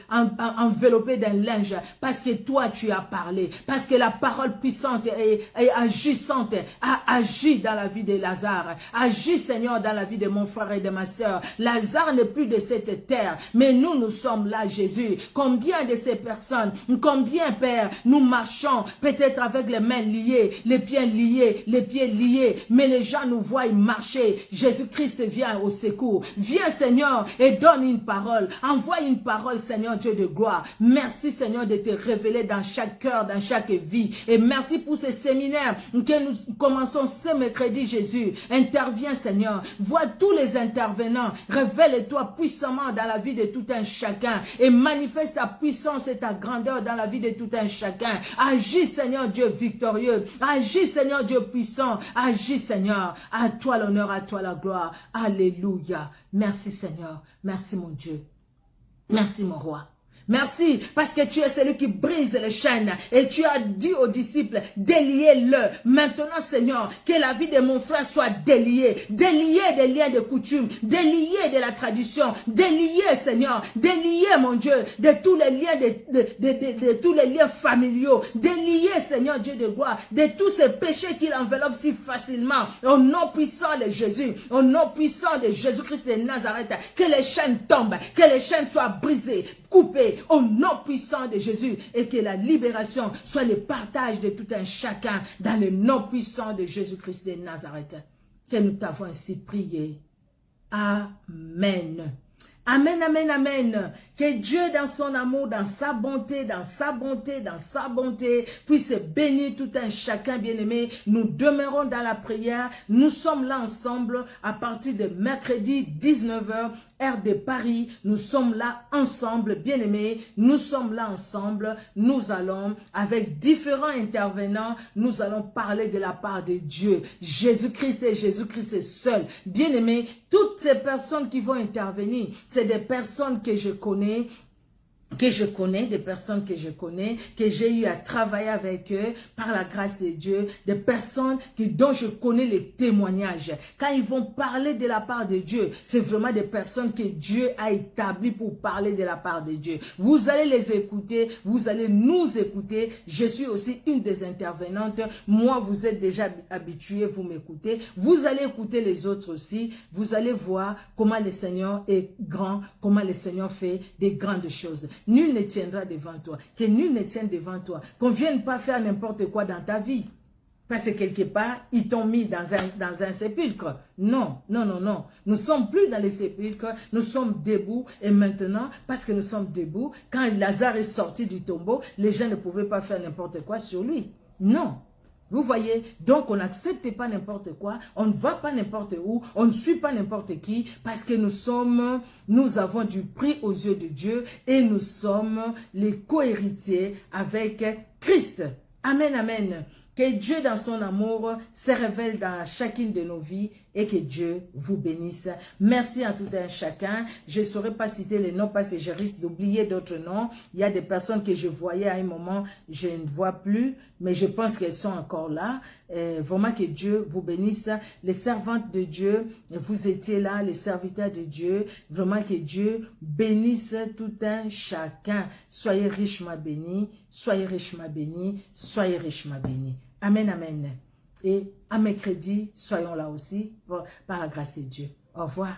Speaker 1: enveloppé d'un linge. Parce que toi, tu as parlé. Parce que la parole puissante et agissante a agi dans la vie de Lazare. Agis, Seigneur, dans la vie de mon frère et de ma soeur. Lazare n'est plus de cette terre. Mais nous sommes là, Jésus. Combien de ces personnes, combien, Père, nous marchons peut-être avec les mains liées, les pieds liés, mais les gens nous voient marcher. Jésus-Christ vient au secours. Viens, Seigneur, et donne une parole. Envoie une parole, Seigneur Dieu de gloire. Merci, Seigneur, de te révéler dans chaque cœur, dans chaque vie. Et merci pour ces séminaires que nous commençons ce mercredi, Jésus. Interviens, Seigneur. Vois tous les intervenants. Révèle-toi puissamment dans la vie de tout un chacun et manifeste ta puissance et ta grandeur dans la vie de tout un chacun. Agis, Seigneur Dieu victorieux. Agis, Seigneur Dieu puissant. Agis, Seigneur. À toi l'honneur, à toi la gloire. Alléluia. Merci, Seigneur. Merci, mon Dieu. Merci, mon roi. Merci, parce que tu es celui qui brise les chaînes. Et tu as dit aux disciples, déliez-le. Maintenant, Seigneur, que la vie de mon frère soit déliée. Déliée des liens de coutume. Déliée de la tradition. Déliée, Seigneur. Déliée, mon Dieu, de tous les liens, de tous les liens familiaux. Déliée, Seigneur Dieu de gloire, de tous ces péchés qu'il enveloppe si facilement. Au nom puissant de Jésus. Au nom puissant de Jésus-Christ de Nazareth. Que les chaînes tombent. Que les chaînes soient brisées, coupées. Au nom puissant de Jésus, et que la libération soit le partage de tout un chacun dans le nom puissant de Jésus-Christ de Nazareth. Que nous t'avons ainsi prié. Amen. Amen, amen, amen. Que Dieu dans son amour, dans sa bonté, puisse bénir tout un chacun bien-aimé. Nous demeurons dans la prière. Nous sommes là ensemble à partir de mercredi 19h. Heure de Paris, nous sommes là ensemble, bien-aimés, nous sommes là ensemble, nous allons, avec différents intervenants, nous allons parler de la part de Dieu, Jésus-Christ et Jésus-Christ seul. Bien-aimés, toutes ces personnes qui vont intervenir, c'est des personnes que je connais, que je connais, des personnes que je connais, que j'ai eu à travailler avec eux par la grâce de Dieu, des personnes dont je connais les témoignages. Quand ils vont parler de la part de Dieu, c'est vraiment des personnes que Dieu a établies pour parler de la part de Dieu. Vous allez les écouter, vous allez nous écouter. Je suis aussi une des intervenantes. Moi, vous êtes déjà habitués, vous m'écoutez. Vous allez écouter les autres aussi. Vous allez voir comment le Seigneur est grand, comment le Seigneur fait des grandes choses. Nul ne tiendra devant toi. Que nul ne tienne devant toi. Qu'on ne vienne pas faire n'importe quoi dans ta vie. Parce que quelque part, ils t'ont mis dans un sépulcre. Non, non, non, non. Nous ne sommes plus dans les sépulcres. Nous sommes debout. Et maintenant, parce que nous sommes debout, quand Lazare est sorti du tombeau, les gens ne pouvaient pas faire n'importe quoi sur lui. Non. Vous voyez, donc on n'accepte pas n'importe quoi, on ne va pas n'importe où, on ne suit pas n'importe qui, parce que nous avons du prix aux yeux de Dieu et nous sommes les co-héritiers avec Christ. Amen, amen. Que Dieu dans son amour se révèle dans chacune de nos vies et que Dieu vous bénisse. Merci à tout un chacun. Je ne saurais pas citer les noms parce que je risque d'oublier d'autres noms. Il y a des personnes que je voyais à un moment, je ne vois plus, mais je pense qu'elles sont encore là. Vraiment que Dieu vous bénisse. Les servantes de Dieu, vous étiez là, les serviteurs de Dieu. Vraiment que Dieu bénisse tout un chacun. Soyez richement bénis, soyez richement bénis, soyez richement bénis. Amen, amen. Et à mercredi, soyons là aussi par la grâce de Dieu. Au revoir.